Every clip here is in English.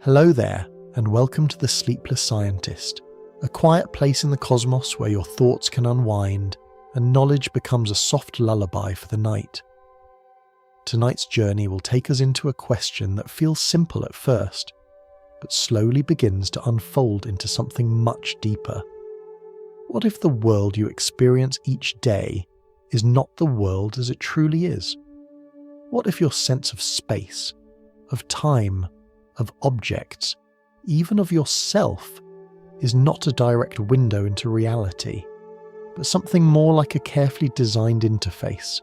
Hello there, and welcome to The Sleepless Scientist, a quiet place in the cosmos where your thoughts can unwind and knowledge becomes a soft lullaby for the night. Tonight's journey will take us into a question that feels simple at first, but slowly begins to unfold into something much deeper. What if the world you experience each day is not the world as it truly is? What if your sense of space, of time, of objects, even of yourself, is not a direct window into reality, but something more like a carefully designed interface,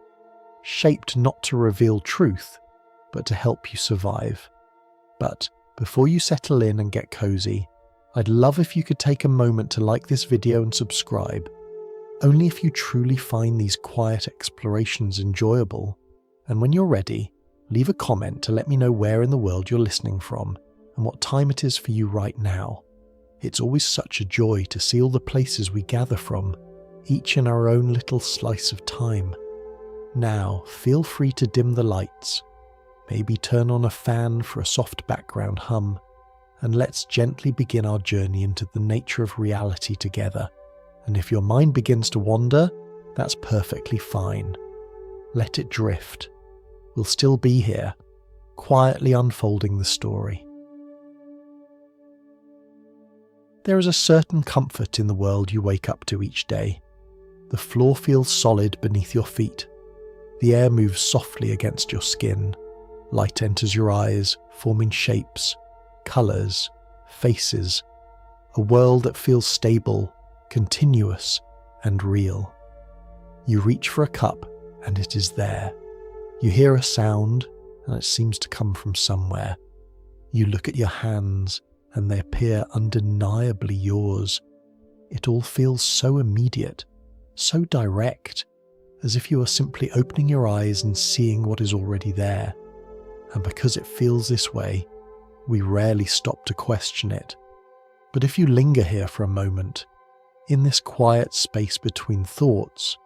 shaped not to reveal truth, but to help you survive? But before you settle in and get cozy, I'd love if you could take a moment to like this video and subscribe. Only if you truly find these quiet explorations enjoyable. And when you're ready, leave a comment to let me know where in the world you're listening from and what time it is for you right now. It's always such a joy to see all the places we gather from, each in our own little slice of time. Now, feel free to dim the lights, maybe turn on a fan for a soft background hum, and let's gently begin our journey into the nature of reality together. And if your mind begins to wander, that's perfectly fine. Let it drift. We'll still be here, quietly unfolding the story. There is a certain comfort in the world you wake up to each day. The floor feels solid beneath your feet. The air moves softly against your skin. Light enters your eyes, forming shapes, colours, faces. A world that feels stable, continuous, and real. You reach for a cup, and it is there. You hear a sound, and it seems to come from somewhere. You look at your hands, and they appear undeniably yours. It all feels so immediate, so direct, as if you are simply opening your eyes and seeing what is already there. And because it feels this way, we rarely stop to question it. But if you linger here for a moment, in this quiet space between thoughts,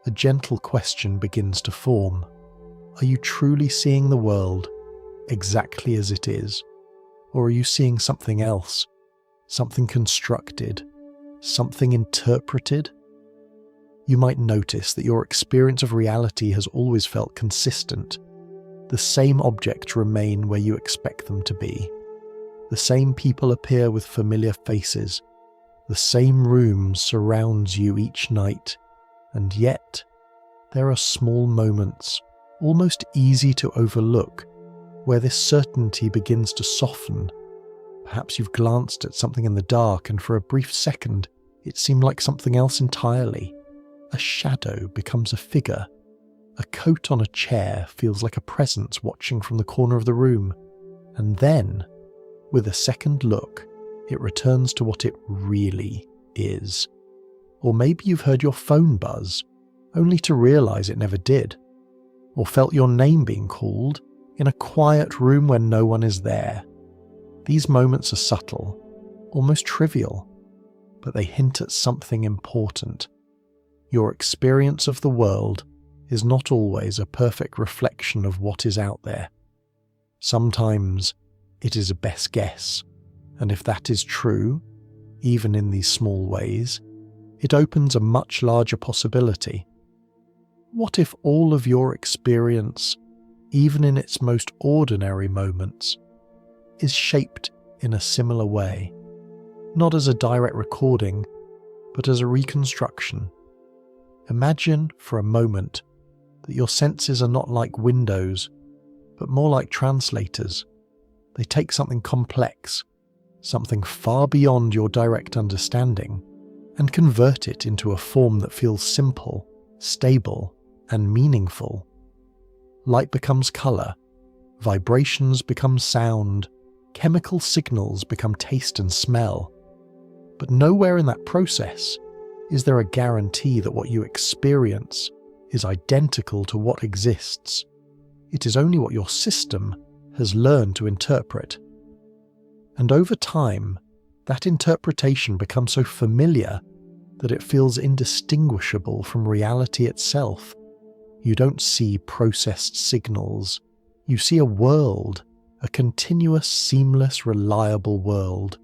a gentle question begins to form. Are you truly seeing the world exactly as it is? Or are you seeing something else, something constructed, something interpreted? You might notice that your experience of reality has always felt consistent. The same objects remain where you expect them to be. The same people appear with familiar faces. The same room surrounds you each night. And yet, there are small moments, almost easy to overlook, where this certainty begins to soften. Perhaps you've glanced at something in the dark and for a brief second it seemed like something else entirely. A shadow becomes a figure. A coat on a chair feels like a presence watching from the corner of the room. And then, with a second look, it returns to what it really is. Or maybe you've heard your phone buzz, only to realise it never did. Or felt your name being called in a quiet room where no one is there. These moments are subtle, almost trivial, but they hint at something important. Your experience of the world is not always a perfect reflection of what is out there. Sometimes it is a best guess, and if that is true, even in these small ways, it opens a much larger possibility. What if all of your experience, even in its most ordinary moments, is shaped in a similar way, not as a direct recording, but as a reconstruction? Imagine for a moment that your senses are not like windows, but more like translators. They take something complex, something far beyond your direct understanding, and convert it into a form that feels simple, stable, and meaningful. Light becomes colour, vibrations become sound, chemical signals become taste and smell. But nowhere in that process is there a guarantee that what you experience is identical to what exists. It is only what your system has learned to interpret. And over time, that interpretation becomes so familiar that it feels indistinguishable from reality itself. You don't see processed signals. You see a world, a continuous, seamless, reliable world.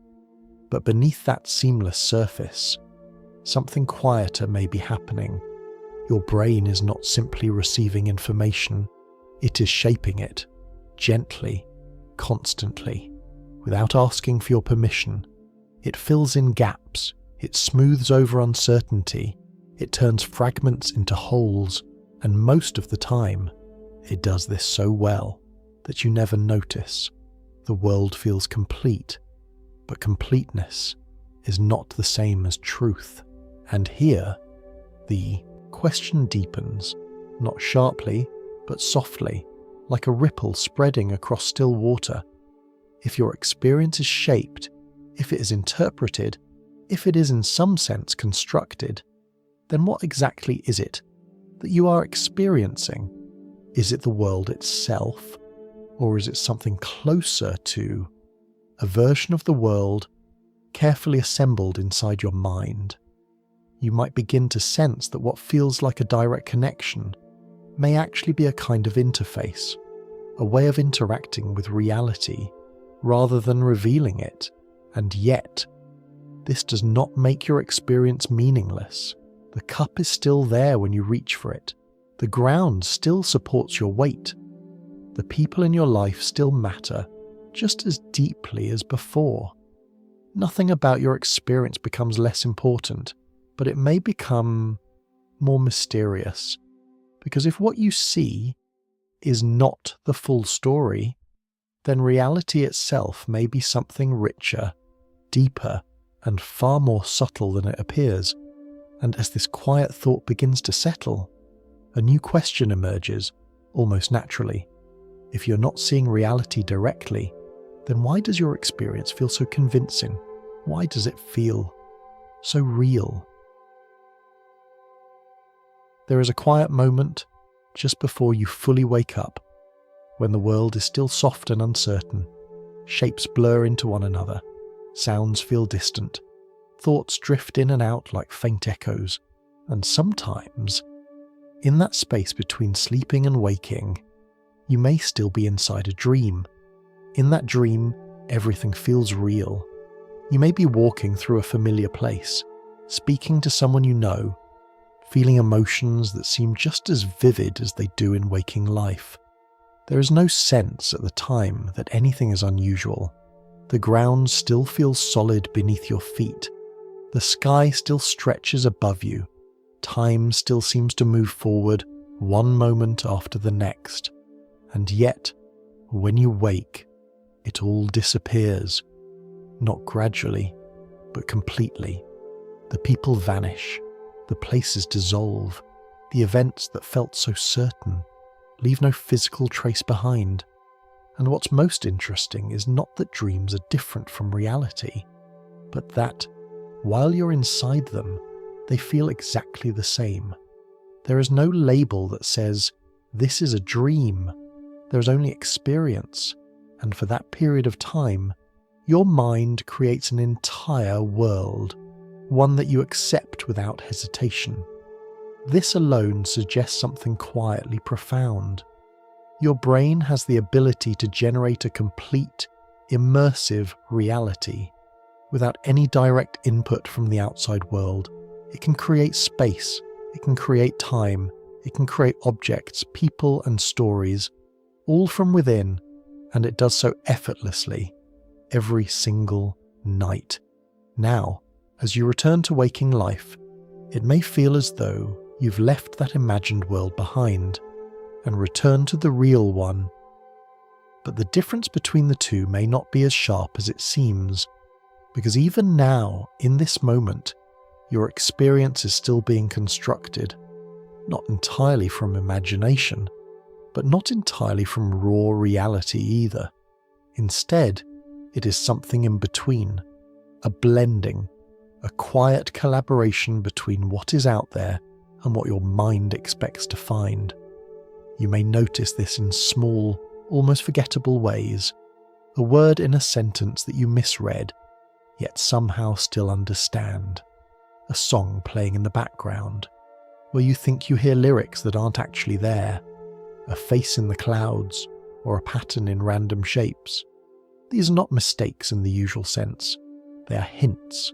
But beneath that seamless surface, something quieter may be happening. Your brain is not simply receiving information, it is shaping it, gently, constantly, without asking for your permission. It fills in gaps, it smooths over uncertainty, it turns fragments into wholes, and most of the time, it does this so well that you never notice. The world feels complete, but completeness is not the same as truth. And here, the question deepens, not sharply, but softly, like a ripple spreading across still water. If your experience is shaped, if it is interpreted, if it is in some sense constructed, then what exactly is it that you are experiencing? Is it the world itself, or is it something closer to a version of the world carefully assembled inside your mind? You might begin to sense that what feels like a direct connection may actually be a kind of interface, a way of interacting with reality rather than revealing it. And yet, this does not make your experience meaningless. The cup is still there when you reach for it. The ground still supports your weight. The people in your life still matter just as deeply as before. Nothing about your experience becomes less important, but it may become more mysterious. Because if what you see is not the full story, then reality itself may be something richer, deeper, and far more subtle than it appears. And as this quiet thought begins to settle, a new question emerges, almost naturally. If you're not seeing reality directly, then why does your experience feel so convincing? Why does it feel so real? There is a quiet moment just before you fully wake up, when the world is still soft and uncertain. Shapes blur into one another, sounds feel distant, thoughts drift in and out like faint echoes, and sometimes, in that space between sleeping and waking, you may still be inside a dream. In that dream, everything feels real. You may be walking through a familiar place, speaking to someone you know, feeling emotions that seem just as vivid as they do in waking life. There is no sense at the time that anything is unusual. The ground still feels solid beneath your feet. The sky still stretches above you. Time still seems to move forward one moment after the next. And yet, when you wake, it all disappears. Not gradually, but completely. The people vanish. The places dissolve. The events that felt so certain leave no physical trace behind. And what's most interesting is not that dreams are different from reality, but that, while you're inside them, they feel exactly the same. There is no label that says, this is a dream. There is only experience, and for that period of time, your mind creates an entire world, one that you accept without hesitation. This alone suggests something quietly profound. Your brain has the ability to generate a complete, immersive reality. Without any direct input from the outside world, it can create space, it can create time, it can create objects, people and stories, all from within, and it does so effortlessly, every single night. Now, as you return to waking life, it may feel as though you've left that imagined world behind and returned to the real one. But the difference between the two may not be as sharp as it seems, because even now, in this moment, your experience is still being constructed, not entirely from imagination, but not entirely from raw reality either. Instead, it is something in between, a blending, a quiet collaboration between what is out there and what your mind expects to find. You may notice this in small, almost forgettable ways, a word in a sentence that you misread, yet somehow still understand, a song playing in the background, where you think you hear lyrics that aren't actually there, a face in the clouds, or a pattern in random shapes. These are not mistakes in the usual sense. They are hints,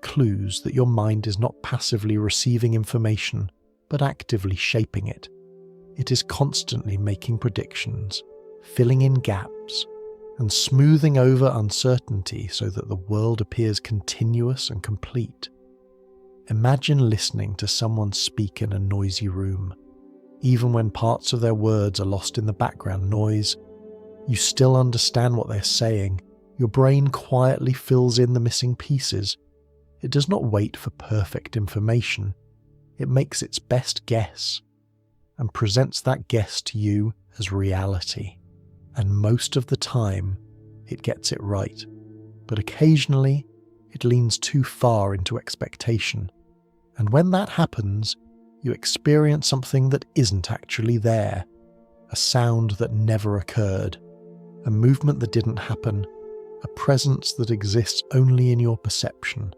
clues that your mind is not passively receiving information, but actively shaping it. It is constantly making predictions, filling in gaps, and smoothing over uncertainty so that the world appears continuous and complete. Imagine listening to someone speak in a noisy room. Even when parts of their words are lost in the background noise, you still understand what they're saying. Your brain quietly fills in the missing pieces. It does not wait for perfect information. It makes its best guess and presents that guess to you as reality. And most of the time, it gets it right. But occasionally, it leans too far into expectation. And when that happens, you experience something that isn't actually there. A sound that never occurred. A movement that didn't happen. A presence that exists only in your perception.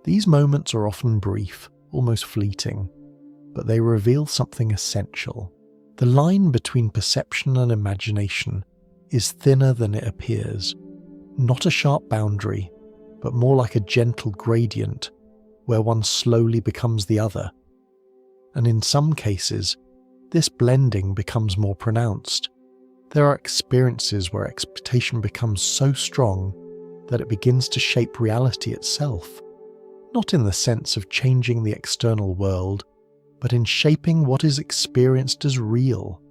These moments are often brief, almost fleeting, but they reveal something essential. The line between perception and imagination is thinner than it appears. Not a sharp boundary, but more like a gentle gradient where one slowly becomes the other. And in some cases, this blending becomes more pronounced. There are experiences where expectation becomes so strong that it begins to shape reality itself, not in the sense of changing the external world, but in shaping what is experienced as real.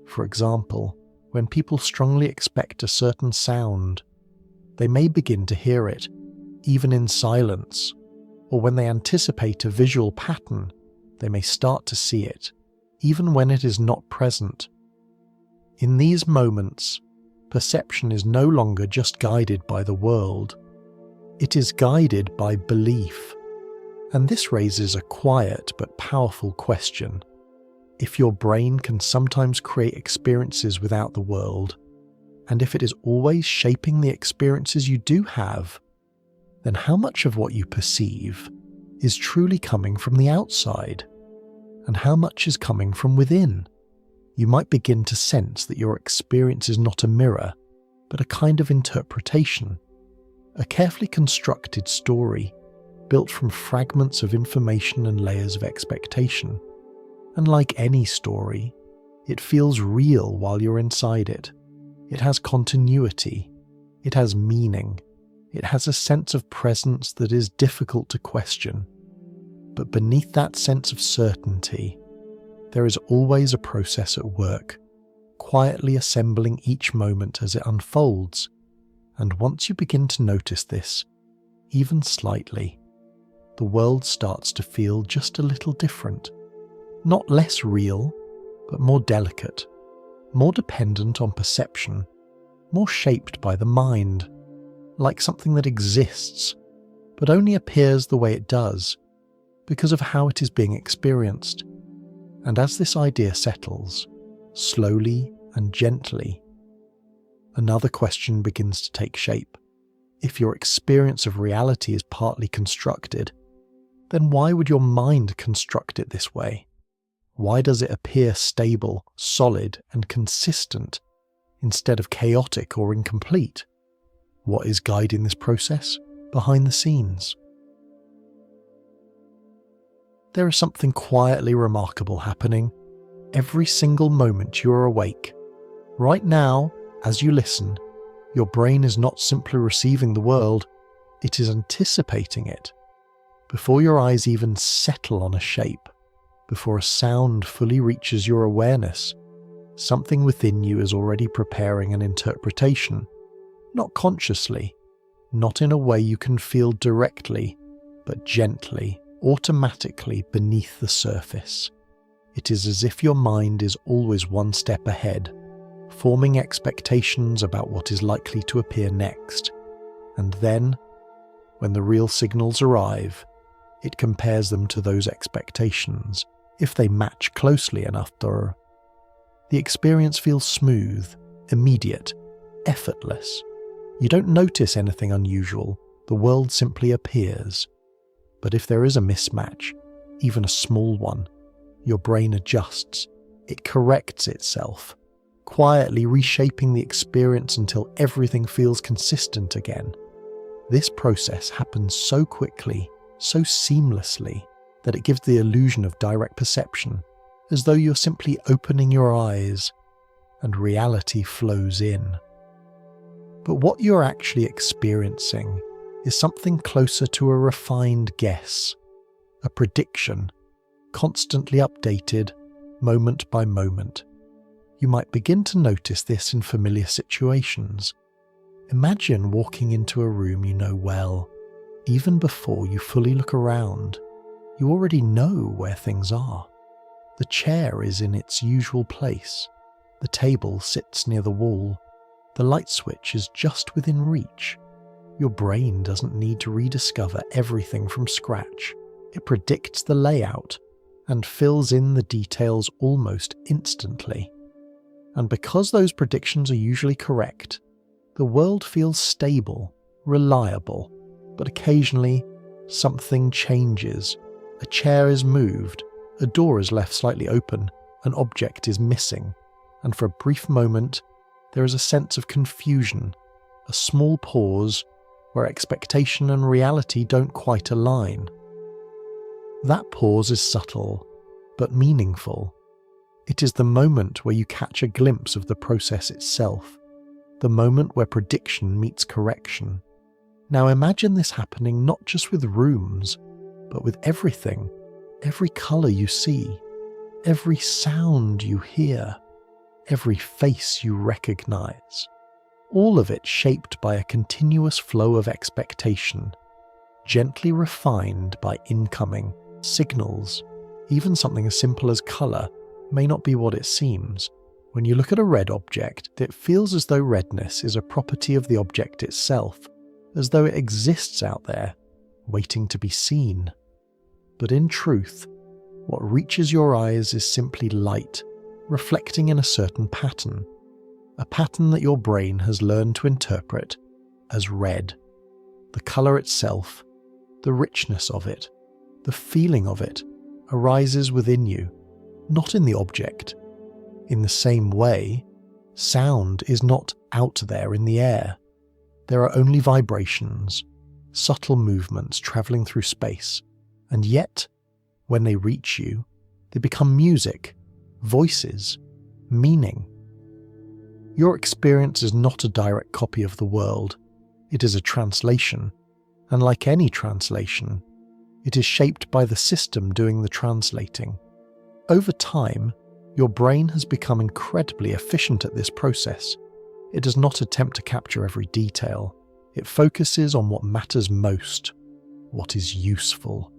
For example, when people strongly expect a certain sound, they may begin to hear it, even in silence, or when they anticipate a visual pattern, they may start to see it, even when it is not present. In these moments, perception is no longer just guided by the world. It is guided by belief. And this raises a quiet but powerful question. If your brain can sometimes create experiences without the world, and if it is always shaping the experiences you do have, then how much of what you perceive is truly coming from the outside? And how much is coming from within? You might begin to sense that your experience is not a mirror, but a kind of interpretation, a carefully constructed story built from fragments of information and layers of expectation. And like any story, it feels real while you're inside it. It has continuity. It has meaning. It has a sense of presence that is difficult to question. But beneath that sense of certainty, there is always a process at work, quietly assembling each moment as it unfolds. And once you begin to notice this, even slightly, the world starts to feel just a little different. Not less real, but more delicate, more dependent on perception, more shaped by the mind, like something that exists, but only appears the way it does, because of how it is being experienced. And as this idea settles, slowly and gently, another question begins to take shape. If your experience of reality is partly constructed, then why would your mind construct it this way? Why does it appear stable, solid, and consistent instead of chaotic or incomplete? What is guiding this process behind the scenes? There is something quietly remarkable happening every single moment you are awake. Right now, as you listen, your brain is not simply receiving the world, it is anticipating it. Before your eyes even settle on a shape, before a sound fully reaches your awareness, something within you is already preparing an interpretation, not consciously, not in a way you can feel directly, but gently, automatically beneath the surface. It is as if your mind is always one step ahead, forming expectations about what is likely to appear next. And then, when the real signals arrive, it compares them to those expectations, if they match closely enough. The experience feels smooth, immediate, effortless. You don't notice anything unusual, the world simply appears. But if there is a mismatch, even a small one, your brain adjusts, it corrects itself, quietly reshaping the experience until everything feels consistent again. This process happens so quickly, so seamlessly, that it gives the illusion of direct perception, as though you're simply opening your eyes and reality flows in. But what you're actually experiencing is something closer to a refined guess, a prediction, constantly updated, moment by moment. You might begin to notice this in familiar situations. Imagine walking into a room you know well. Even before you fully look around, you already know where things are. The chair is in its usual place. The table sits near the wall. The light switch is just within reach. Your brain doesn't need to rediscover everything from scratch. It predicts the layout and fills in the details almost instantly. And because those predictions are usually correct, the world feels stable, reliable, but occasionally something changes. A chair is moved, a door is left slightly open, an object is missing, and for a brief moment there is a sense of confusion, a small pause where expectation and reality don't quite align. That pause is subtle, but meaningful. It is the moment where you catch a glimpse of the process itself, the moment where prediction meets correction. Now imagine this happening not just with rooms, but with everything, every colour you see, every sound you hear, every face you recognise. All of it shaped by a continuous flow of expectation, gently refined by incoming signals. Even something as simple as colour may not be what it seems. When you look at a red object, it feels as though redness is a property of the object itself, as though it exists out there, waiting to be seen. But in truth, what reaches your eyes is simply light, reflecting in a certain pattern, a pattern that your brain has learned to interpret as red. The colour itself, the richness of it, the feeling of it, arises within you, not in the object. In the same way, sound is not out there in the air. There are only vibrations, subtle movements travelling through space, and yet, when they reach you, they become music, voices, meaning. Your experience is not a direct copy of the world. It is a translation, and like any translation, it is shaped by the system doing the translating. Over time, your brain has become incredibly efficient at this process. It does not attempt to capture every detail. It focuses on what matters most, what is useful,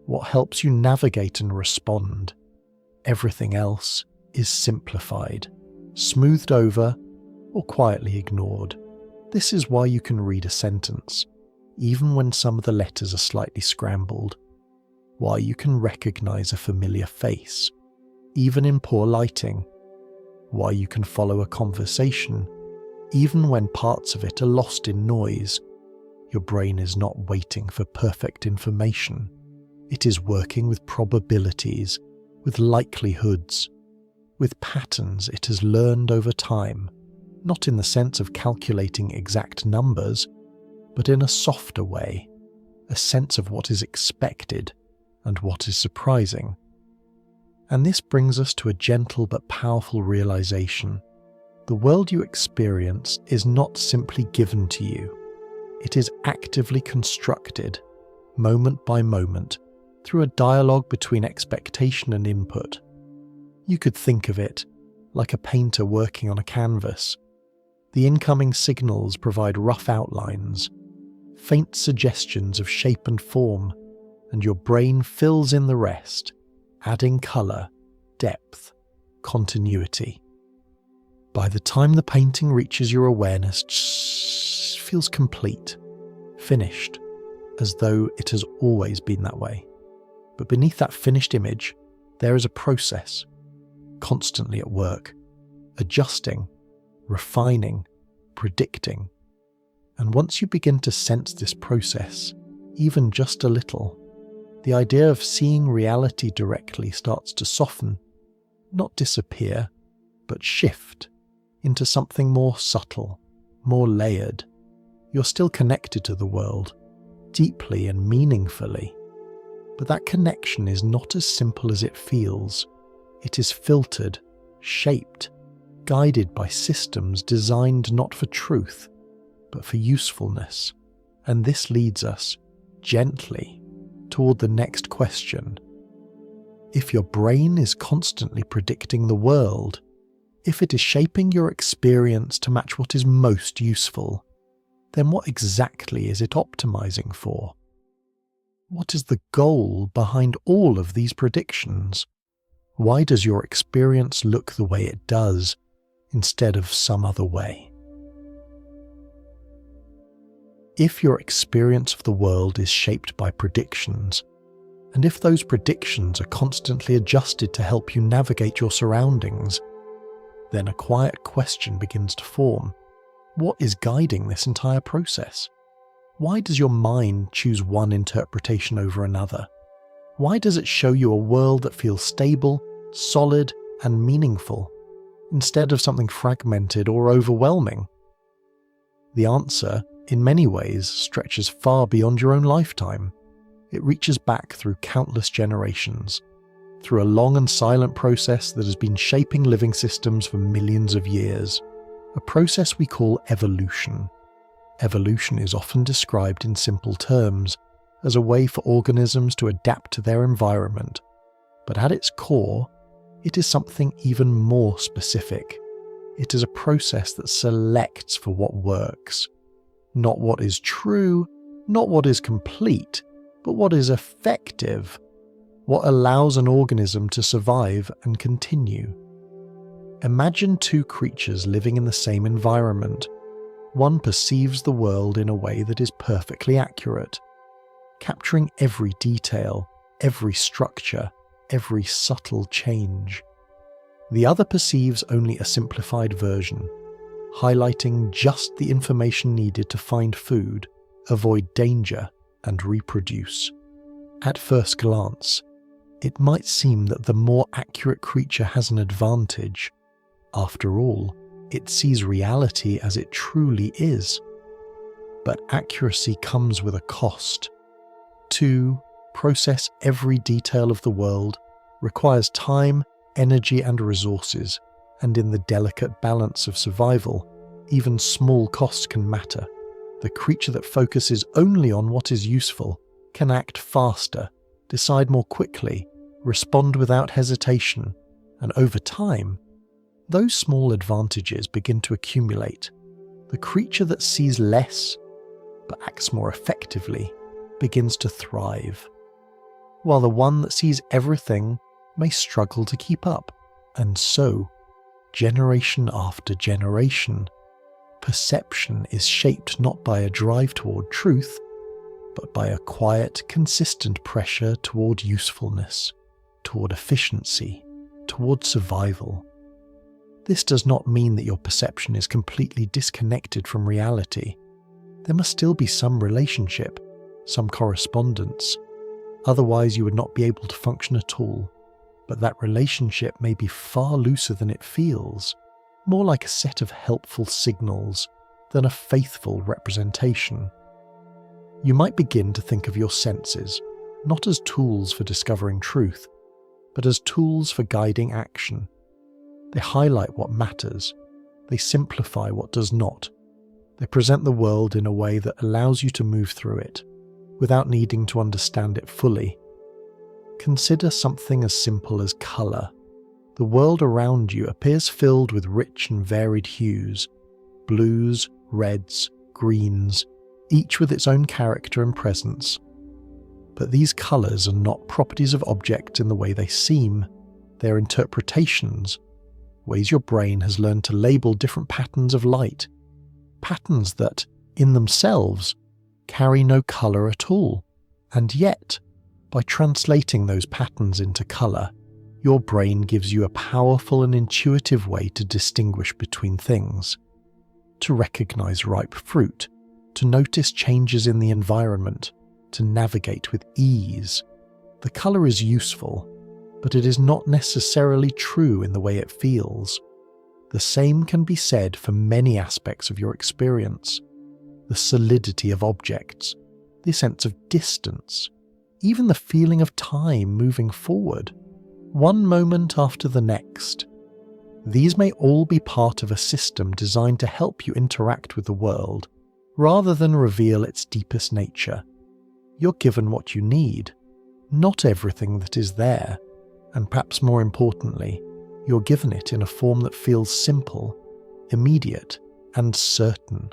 what helps you navigate and respond. Everything else is simplified, smoothed over, or quietly ignored. This is why you can read a sentence, even when some of the letters are slightly scrambled. Why you can recognize a familiar face, even in poor lighting. Why you can follow a conversation, even when parts of it are lost in noise. Your brain is not waiting for perfect information. It is working with probabilities, with likelihoods, with patterns it has learned over time, not in the sense of calculating exact numbers, but in a softer way, a sense of what is expected and what is surprising. And this brings us to a gentle but powerful realization. The world you experience is not simply given to you. It is actively constructed, moment by moment, through a dialogue between expectation and input. You could think of it like a painter working on a canvas. The incoming signals provide rough outlines, faint suggestions of shape and form, and your brain fills in the rest, adding colour, depth, continuity. By the time the painting reaches your awareness, it feels complete, finished, as though it has always been that way. But beneath that finished image, there is a process, constantly at work, adjusting, refining, predicting. And once you begin to sense this process, even just a little, the idea of seeing reality directly starts to soften, not disappear, but shift. into something more subtle, more layered. You're still connected to the world, deeply and meaningfully. But that connection is not as simple as it feels. It is filtered, shaped, guided by systems designed not for truth, but for usefulness. And this leads us, gently, toward the next question. If your brain is constantly predicting the world, if it is shaping your experience to match what is most useful, then what exactly is it optimizing for? What is the goal behind all of these predictions? Why does your experience look the way it does, instead of some other way? If your experience of the world is shaped by predictions, and if those predictions are constantly adjusted to help you navigate your surroundings, then a quiet question begins to form. What is guiding this entire process? Why does your mind choose one interpretation over another? Why does it show you a world that feels stable, solid, and meaningful, instead of something fragmented or overwhelming? The answer, in many ways, stretches far beyond your own lifetime. It reaches back through countless generations, through a long and silent process that has been shaping living systems for millions of years, a process we call evolution. Evolution is often described in simple terms as a way for organisms to adapt to their environment, but at its core, it is something even more specific. It is a process that selects for what works, not what is true, not what is complete, but what is effective, what allows an organism to survive and continue. Imagine two creatures living in the same environment. One perceives the world in a way that is perfectly accurate, capturing every detail, every structure, every subtle change. The other perceives only a simplified version, highlighting just the information needed to find food, avoid danger, and reproduce. At first glance, it might seem that the more accurate creature has an advantage. After all, it sees reality as it truly is. But accuracy comes with a cost. To process every detail of the world requires time, energy, and resources, and in the delicate balance of survival, even small costs can matter. The creature that focuses only on what is useful can act faster, decide more quickly, respond without hesitation, and over time, those small advantages begin to accumulate. The creature that sees less, but acts more effectively, begins to thrive, while the one that sees everything may struggle to keep up. And so, generation after generation, perception is shaped not by a drive toward truth, but by a quiet, consistent pressure toward usefulness, toward efficiency, toward survival. This does not mean that your perception is completely disconnected from reality. There must still be some relationship, some correspondence. Otherwise, you would not be able to function at all. But that relationship may be far looser than it feels, more like a set of helpful signals than a faithful representation. You might begin to think of your senses, not as tools for discovering truth, but as tools for guiding action. They highlight what matters. They simplify what does not. They present the world in a way that allows you to move through it, without needing to understand it fully. Consider something as simple as colour. The world around you appears filled with rich and varied hues, blues, reds, greens, each with its own character and presence. But these colours are not properties of objects in the way they seem. They are interpretations, ways your brain has learned to label different patterns of light, patterns that, in themselves, carry no colour at all. And yet, by translating those patterns into colour, your brain gives you a powerful and intuitive way to distinguish between things, to recognise ripe fruit, to notice changes in the environment, to navigate with ease. The colour is useful, but it is not necessarily true in the way it feels. The same can be said for many aspects of your experience. The solidity of objects, the sense of distance, even the feeling of time moving forward, one moment after the next. These may all be part of a system designed to help you interact with the world, rather than reveal its deepest nature. You're given what you need, not everything that is there, and perhaps more importantly, you're given it in a form that feels simple, immediate, and certain.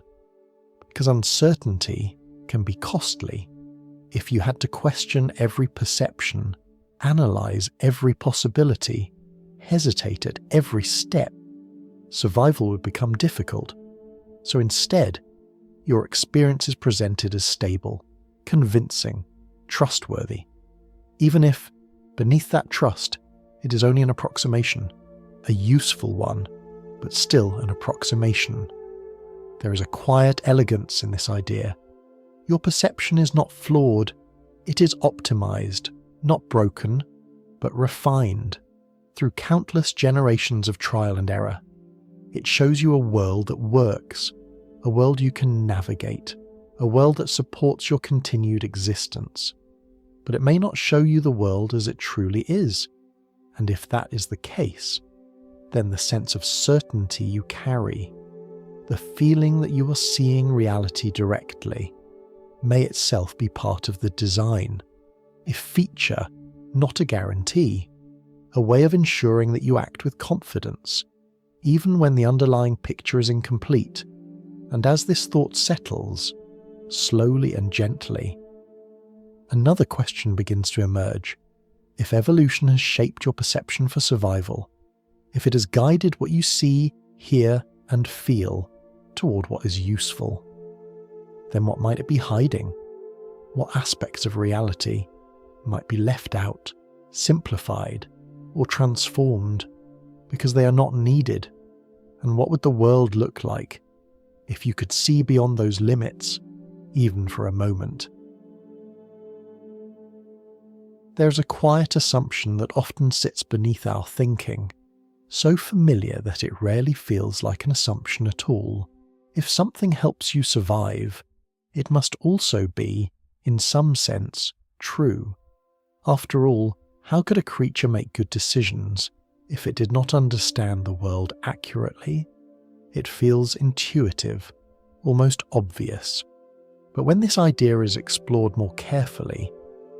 Because uncertainty can be costly. If you had to question every perception, analyze every possibility, hesitate at every step, survival would become difficult. So instead, your experience is presented as stable, convincing, trustworthy, even if, beneath that trust, it is only an approximation, a useful one, but still an approximation. There is a quiet elegance in this idea. Your perception is not flawed, it is optimized, not broken, but refined. Through countless generations of trial and error, it shows you a world that works, a world you can navigate, a world that supports your continued existence. But it may not show you the world as it truly is, and if that is the case, then the sense of certainty you carry, the feeling that you are seeing reality directly, may itself be part of the design, a feature, not a guarantee, a way of ensuring that you act with confidence, even when the underlying picture is incomplete. And as this thought settles, slowly and gently, another question begins to emerge. If evolution has shaped your perception for survival, if it has guided what you see, hear, and feel toward what is useful, then what might it be hiding? What aspects of reality might be left out, simplified, or transformed because they are not needed? And what would the world look like if you could see beyond those limits, even for a moment? There's a quiet assumption that often sits beneath our thinking, so familiar that it rarely feels like an assumption at all. If something helps you survive, it must also be, in some sense, true. After all, how could a creature make good decisions if it did not understand the world accurately? It feels intuitive, almost obvious. But when this idea is explored more carefully,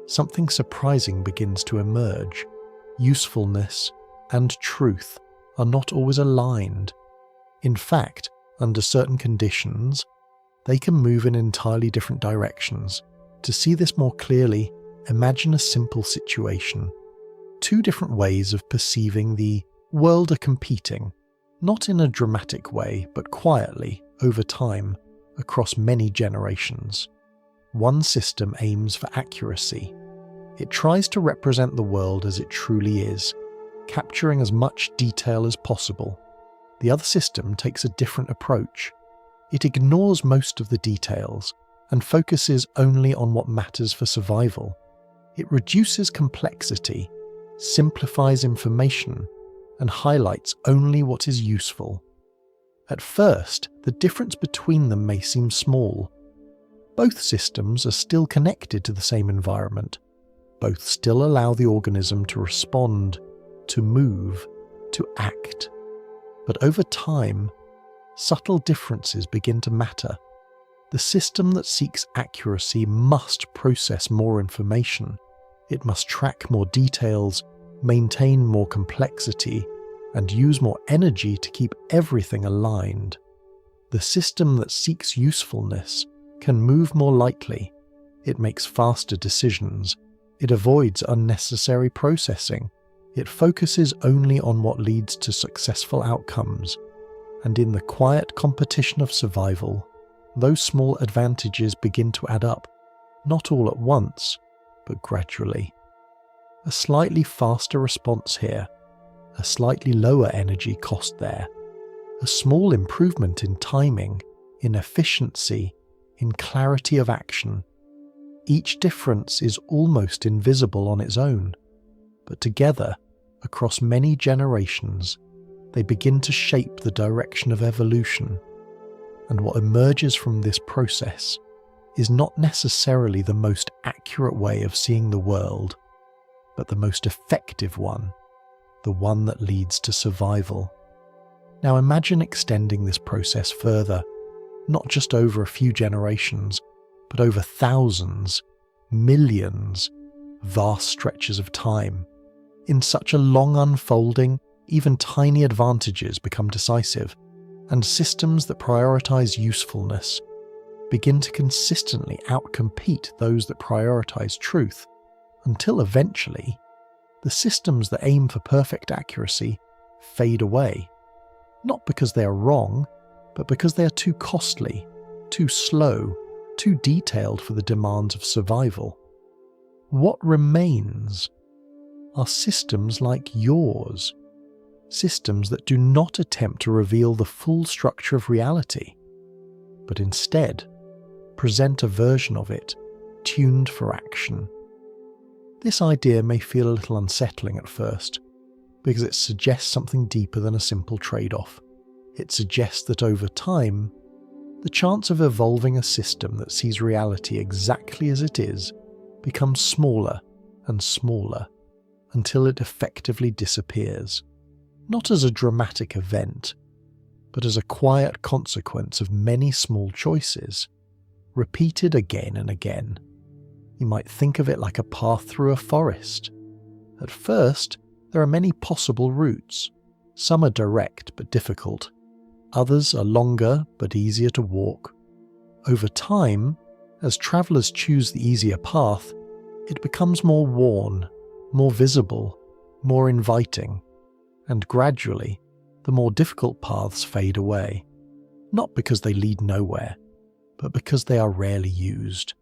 something surprising begins to emerge. Usefulness and truth are not always aligned. In fact, under certain conditions, they can move in entirely different directions. To see this more clearly, imagine a simple situation. Two different ways of perceiving the world are competing, not in a dramatic way, but quietly, over time, across many generations. One system aims for accuracy. It tries to represent the world as it truly is, capturing as much detail as possible. The other system takes a different approach. It ignores most of the details and focuses only on what matters for survival. It reduces complexity, simplifies information, and highlights only what is useful. At first, the difference between them may seem small. Both systems are still connected to the same environment. Both still allow the organism to respond, to move, to act. But over time, subtle differences begin to matter. The system that seeks accuracy must process more information. It must track more details, maintain more complexity, and use more energy to keep everything aligned. The system that seeks usefulness can move more lightly. It makes faster decisions. It avoids unnecessary processing. It focuses only on what leads to successful outcomes. And in the quiet competition of survival, those small advantages begin to add up, not all at once, but gradually. A slightly faster response here, a slightly lower energy cost there, a small improvement in timing, in efficiency, in clarity of action. Each difference is almost invisible on its own, but together, across many generations, they begin to shape the direction of evolution. And what emerges from this process is not necessarily the most accurate way of seeing the world, but the most effective one, the one that leads to survival. Now imagine extending this process further, not just over a few generations, but over thousands, millions, vast stretches of time. In such a long unfolding, even tiny advantages become decisive, and systems that prioritize usefulness begin to consistently outcompete those that prioritize truth, until eventually, the systems that aim for perfect accuracy fade away, not because they are wrong, but because they are too costly, too slow, too detailed for the demands of survival. What remains are systems like yours, systems that do not attempt to reveal the full structure of reality, but instead present a version of it tuned for action. This idea may feel a little unsettling at first, because it suggests something deeper than a simple trade-off. It suggests that over time, the chance of evolving a system that sees reality exactly as it is becomes smaller and smaller until it effectively disappears, not as a dramatic event, but as a quiet consequence of many small choices, repeated again and again. You might think of it like a path through a forest. At first, there are many possible routes. Some are direct but difficult. Others are longer but easier to walk. Over time, as travellers choose the easier path, it becomes more worn, more visible, more inviting, and gradually, the more difficult paths fade away, not because they lead nowhere, but because they are rarely used.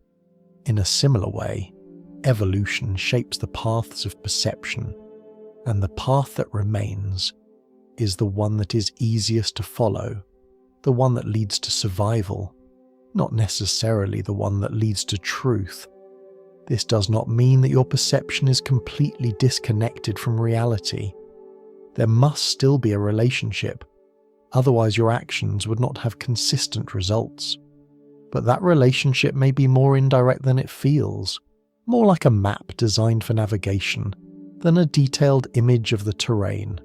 In a similar way, evolution shapes the paths of perception, and the path that remains is the one that is easiest to follow, the one that leads to survival, not necessarily the one that leads to truth. This does not mean that your perception is completely disconnected from reality. There must still be a relationship, otherwise your actions would not have consistent results. But that relationship may be more indirect than it feels, more like a map designed for navigation than a detailed image of the terrain.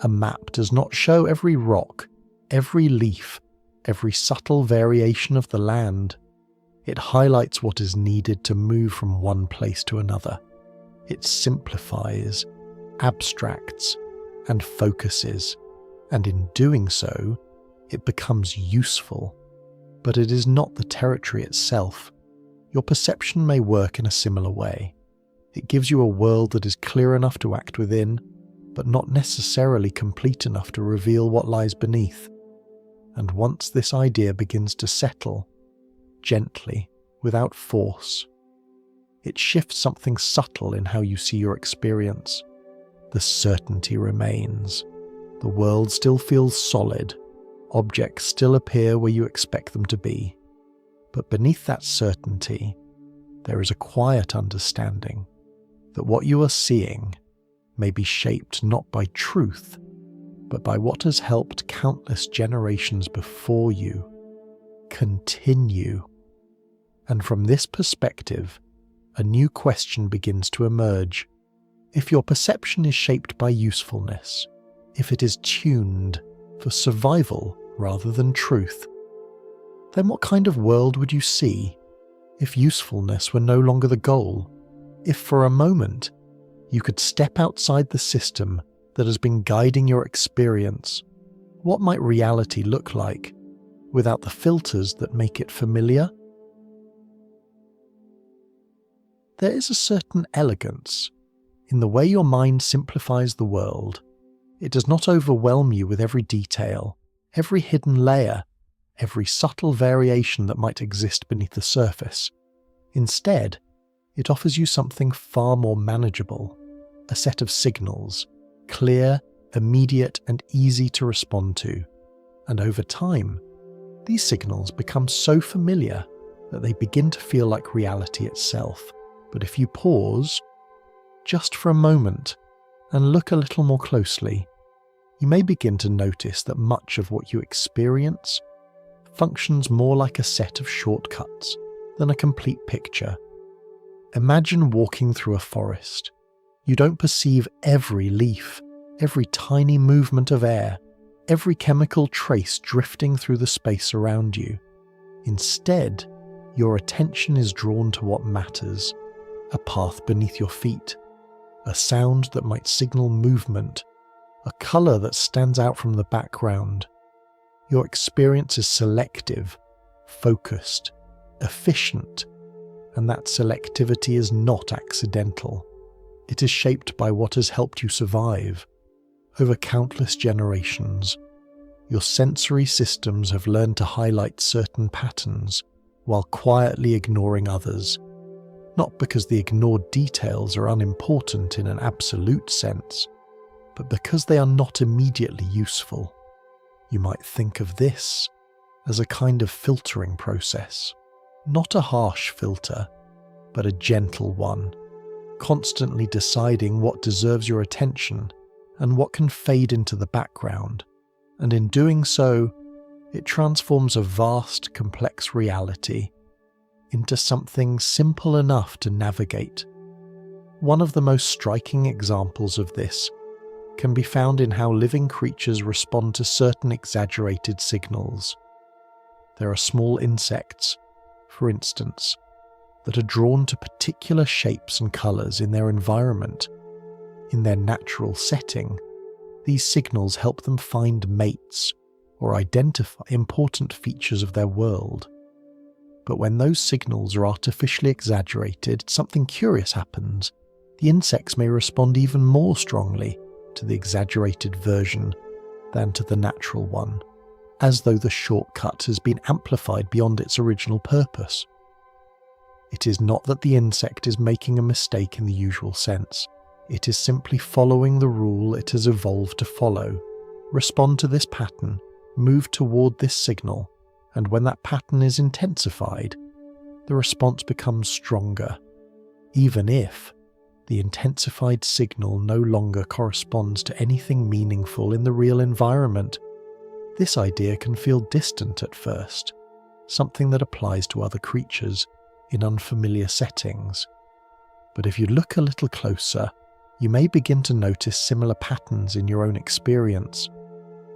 A map does not show every rock, every leaf, every subtle variation of the land. It highlights what is needed to move from one place to another. It simplifies, abstracts, and focuses, and in doing so, it becomes useful. But it is not the territory itself. Your perception may work in a similar way. It gives you a world that is clear enough to act within, but not necessarily complete enough to reveal what lies beneath. And once this idea begins to settle, gently, without force, it shifts something subtle in how you see your experience. The certainty remains. The world still feels solid. Objects still appear where you expect them to be. But beneath that certainty, there is a quiet understanding that what you are seeing may be shaped not by truth, but by what has helped countless generations before you continue. And from this perspective, a new question begins to emerge. If your perception is shaped by usefulness, if it is tuned for survival rather than truth, then what kind of world would you see if usefulness were no longer the goal? If for a moment you could step outside the system that has been guiding your experience, what might reality look like without the filters that make it familiar? There is a certain elegance in the way your mind simplifies the world. It does not overwhelm you with every detail, every hidden layer, every subtle variation that might exist beneath the surface. Instead, it offers you something far more manageable, a set of signals, clear, immediate, and easy to respond to. And over time, these signals become so familiar that they begin to feel like reality itself. But if you pause, just for a moment, and look a little more closely, you may begin to notice that much of what you experience functions more like a set of shortcuts than a complete picture. Imagine walking through a forest. You don't perceive every leaf, every tiny movement of air, every chemical trace drifting through the space around you. Instead, your attention is drawn to what matters: a path beneath your feet, a sound that might signal movement, a colour that stands out from the background. Your experience is selective, focused, efficient, and that selectivity is not accidental. It is shaped by what has helped you survive. Over countless generations, your sensory systems have learned to highlight certain patterns while quietly ignoring others, not because the ignored details are unimportant in an absolute sense, but because they are not immediately useful. You might think of this as a kind of filtering process, not a harsh filter, but a gentle one, constantly deciding what deserves your attention and what can fade into the background, and in doing so, it transforms a vast, complex reality into something simple enough to navigate. One of the most striking examples of this can be found in how living creatures respond to certain exaggerated signals. There are small insects, for instance, that are drawn to particular shapes and colours in their environment. In their natural setting, these signals help them find mates or identify important features of their world. But when those signals are artificially exaggerated, something curious happens. The insects may respond even more strongly to the exaggerated version than to the natural one, as though the shortcut has been amplified beyond its original purpose. It is not that the insect is making a mistake in the usual sense. It is simply following the rule it has evolved to follow. Respond to this pattern, move toward this signal, and when that pattern is intensified, the response becomes stronger, even if the intensified signal no longer corresponds to anything meaningful in the real environment. This idea can feel distant at first, something that applies to other creatures in unfamiliar settings. But if you look a little closer, you may begin to notice similar patterns in your own experience.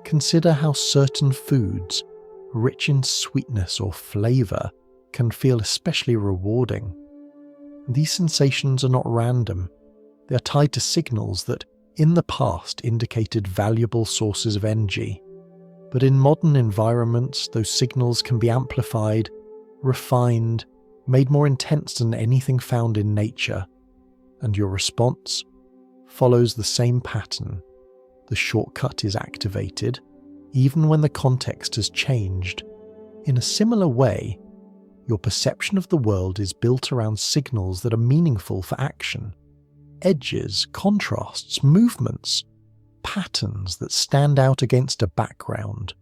Consider how certain foods, rich in sweetness or flavour, can feel especially rewarding. These sensations are not random. They are tied to signals that, in the past, indicated valuable sources of energy. But in modern environments, those signals can be amplified, refined, made more intense than anything found in nature, and your response follows the same pattern. The shortcut is activated, even when the context has changed. In a similar way, your perception of the world is built around signals that are meaningful for action. Edges, contrasts, movements, patterns that stand out against a background.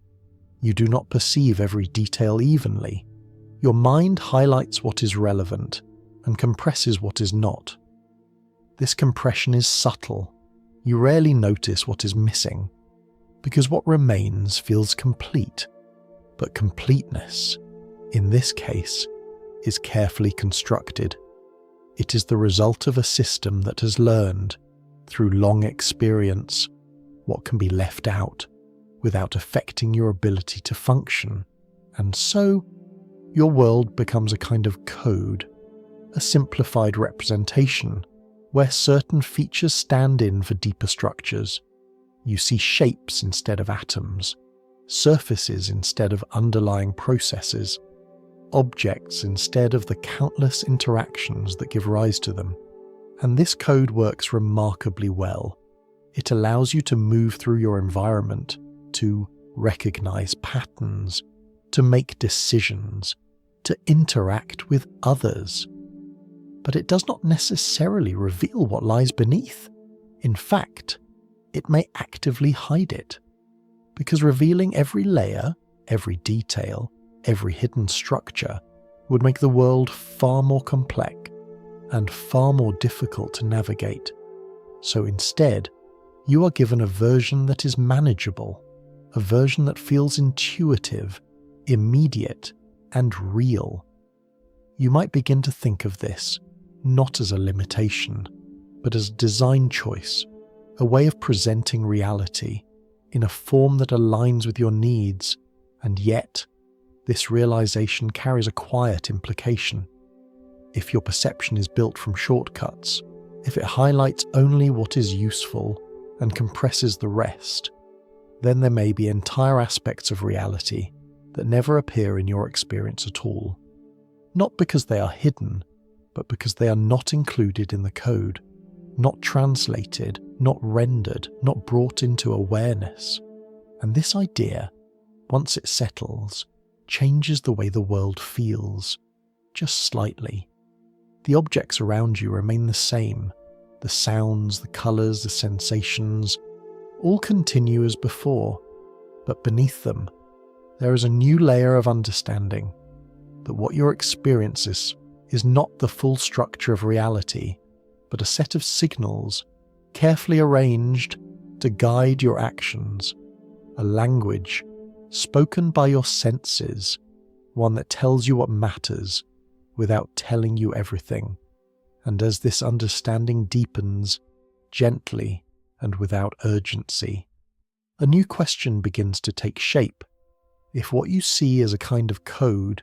You do not perceive every detail evenly. Your mind highlights what is relevant and compresses what is not. This compression is subtle. You rarely notice what is missing, because what remains feels complete. But completeness, in this case, is carefully constructed. It is the result of a system that has learned, through long experience, what can be left out without affecting your ability to function. And so, your world becomes a kind of code, a simplified representation where certain features stand in for deeper structures. You see shapes instead of atoms, surfaces instead of underlying processes, objects instead of the countless interactions that give rise to them. And this code works remarkably well. It allows you to move through your environment, to recognize patterns, to make decisions, to interact with others. But it does not necessarily reveal what lies beneath. In fact, it may actively hide it, because revealing every layer, every detail, every hidden structure would make the world far more complex and far more difficult to navigate. So instead, You are given a version that is manageable, a version that feels intuitive, immediate, and real. You might begin to think of this not as a limitation, but as a design choice, a way of presenting reality in a form that aligns with your needs, and yet, this realization carries a quiet implication. If your perception is built from shortcuts, if it highlights only what is useful and compresses the rest, then there may be entire aspects of reality that never appear in your experience at all. Not because they are hidden, but because they are not included in the code, not translated, not rendered, not brought into awareness. And this idea, once it settles, changes the way the world feels, just slightly. The objects around you remain the same. The sounds, the colours, the sensations, all continue as before, but beneath them, there is a new layer of understanding that what your experiences is not the full structure of reality, but a set of signals carefully arranged to guide your actions, a language spoken by your senses, one that tells you what matters without telling you everything. And as this understanding deepens, gently and without urgency, a new question begins to take shape. If what you see is a kind of code,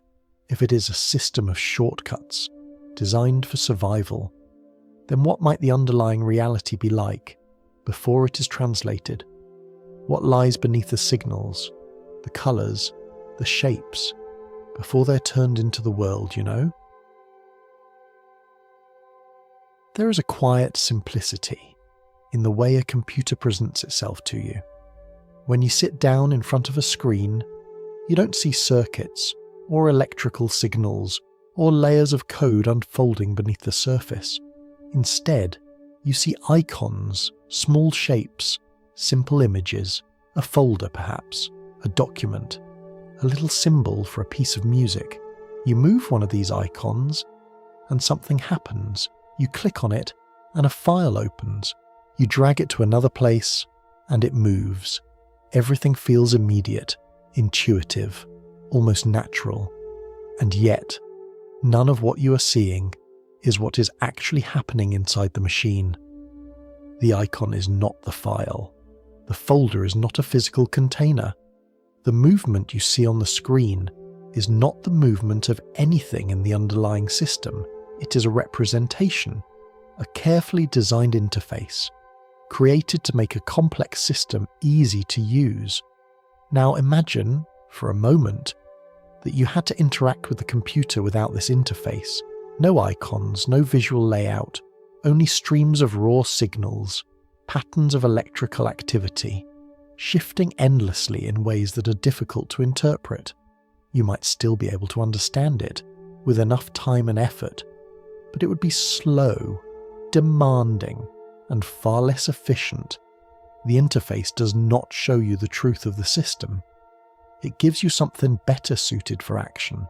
if it is a system of shortcuts designed for survival, then what might the underlying reality be like before it is translated? What lies beneath the signals, the colours, the shapes, before they're turned into the world, you know? There is a quiet simplicity in the way a computer presents itself to you. When you sit down in front of a screen, you don't see circuits or electrical signals or layers of code unfolding beneath the surface. Instead, you see icons, small shapes, simple images, a folder perhaps, a document, a little symbol for a piece of music. You move one of these icons and something happens. You click on it and a file opens. You drag it to another place and it moves. Everything feels immediate, intuitive, almost natural. And yet, none of what you are seeing is what is actually happening inside the machine. The icon is not the file. The folder is not a physical container. The movement you see on the screen is not the movement of anything in the underlying system. It is a representation, a carefully designed interface, created to make a complex system easy to use. Now imagine, for a moment, that you had to interact with the computer without this interface. No icons, no visual layout, only streams of raw signals, patterns of electrical activity, shifting endlessly in ways that are difficult to interpret. You might still be able to understand it with enough time and effort, but it would be slow, demanding, and far less efficient. The interface does not show you the truth of the system. It gives you something better suited for action,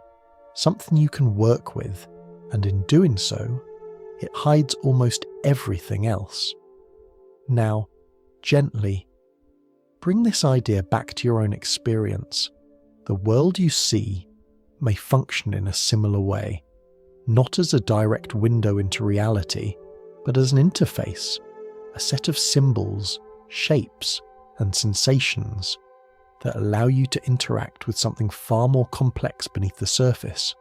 something you can work with, and in doing so, it hides almost everything else. Now, gently, bring this idea back to your own experience. The world you see may function in a similar way, not as a direct window into reality, but as an interface, a set of symbols, shapes, and sensations that allow you to interact with something far more complex beneath the surface.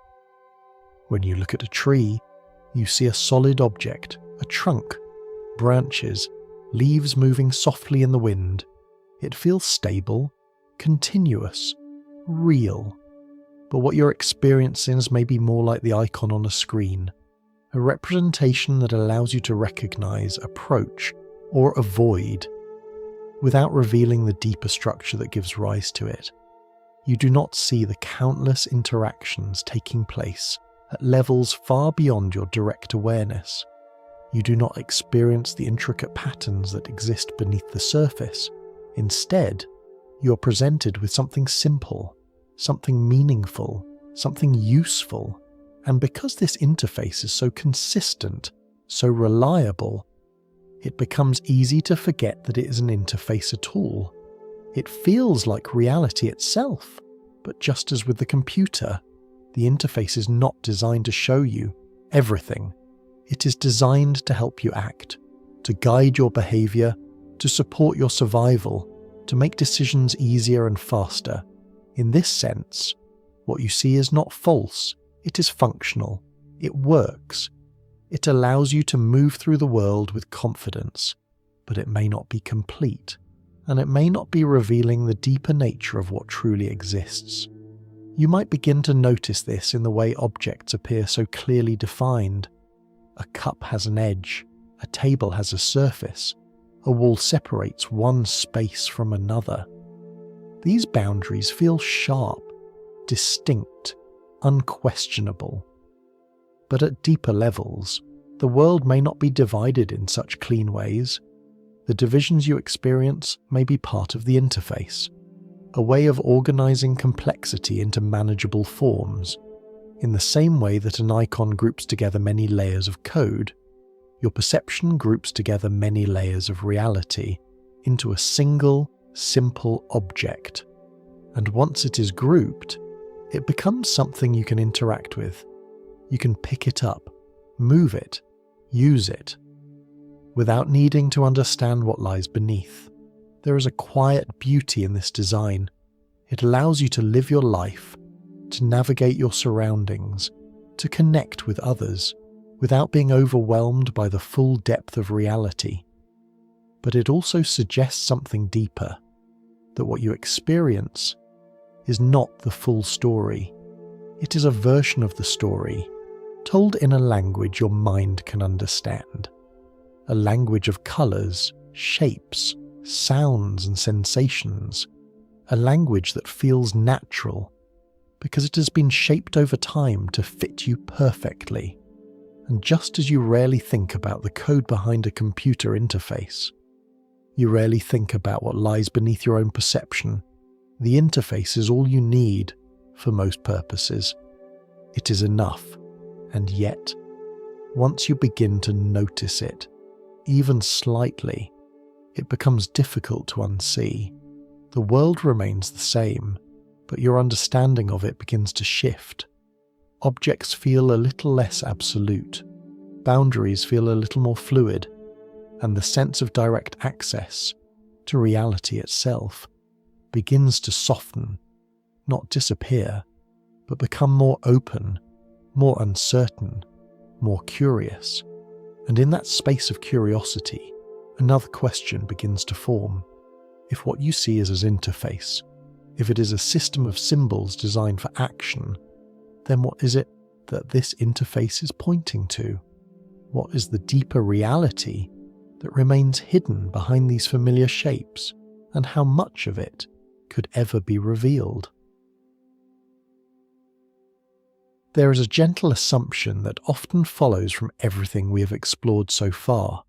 When you look at a tree, you see a solid object, a trunk, branches, leaves moving softly in the wind. It feels stable, continuous, real. But what you're experiencing is maybe more like the icon on a screen, a representation that allows you to recognize, approach, or avoid, without revealing the deeper structure that gives rise to it. You do not see the countless interactions taking place at levels far beyond your direct awareness. You do not experience the intricate patterns that exist beneath the surface. Instead, you are presented with something simple, something meaningful, something useful. And because this interface is so consistent, so reliable, it becomes easy to forget that it is an interface at all. It feels like reality itself, but just as with the computer, the interface is not designed to show you everything. It is designed to help you act, to guide your behavior, to support your survival, to make decisions easier and faster. In this sense, what you see is not false, it is functional, it works. It allows you to move through the world with confidence, but it may not be complete, and it may not be revealing the deeper nature of what truly exists. You might begin to notice this in the way objects appear so clearly defined. A cup has an edge, a table has a surface, a wall separates one space from another. These boundaries feel sharp, distinct, unquestionable. But at deeper levels, the world may not be divided in such clean ways. The divisions you experience may be part of the interface, a way of organizing complexity into manageable forms. In the same way that an icon groups together many layers of code, your perception groups together many layers of reality into a single, simple object. And once it is grouped, it becomes something you can interact with. You can pick it up, move it, use it, without needing to understand what lies beneath. There is a quiet beauty in this design. It allows you to live your life, to navigate your surroundings, to connect with others, without being overwhelmed by the full depth of reality. But it also suggests something deeper, that what you experience is not the full story. It is a version of the story, told in a language your mind can understand. A language of colours, shapes, sounds and sensations. A language that feels natural, because it has been shaped over time to fit you perfectly. And just as you rarely think about the code behind a computer interface, you rarely think about what lies beneath your own perception, the interface is all you need for most purposes. It is enough. And yet, once you begin to notice it, even slightly, it becomes difficult to unsee. The world remains the same, but your understanding of it begins to shift. Objects feel a little less absolute, boundaries feel a little more fluid, and the sense of direct access to reality itself begins to soften, not disappear, but become more open, more uncertain, more curious. And in that space of curiosity, another question begins to form. If what you see is an interface, if it is a system of symbols designed for action, then what is it that this interface is pointing to? What is the deeper reality that remains hidden behind these familiar shapes, and how much of it could ever be revealed? There is a gentle assumption that often follows from everything we have explored so far.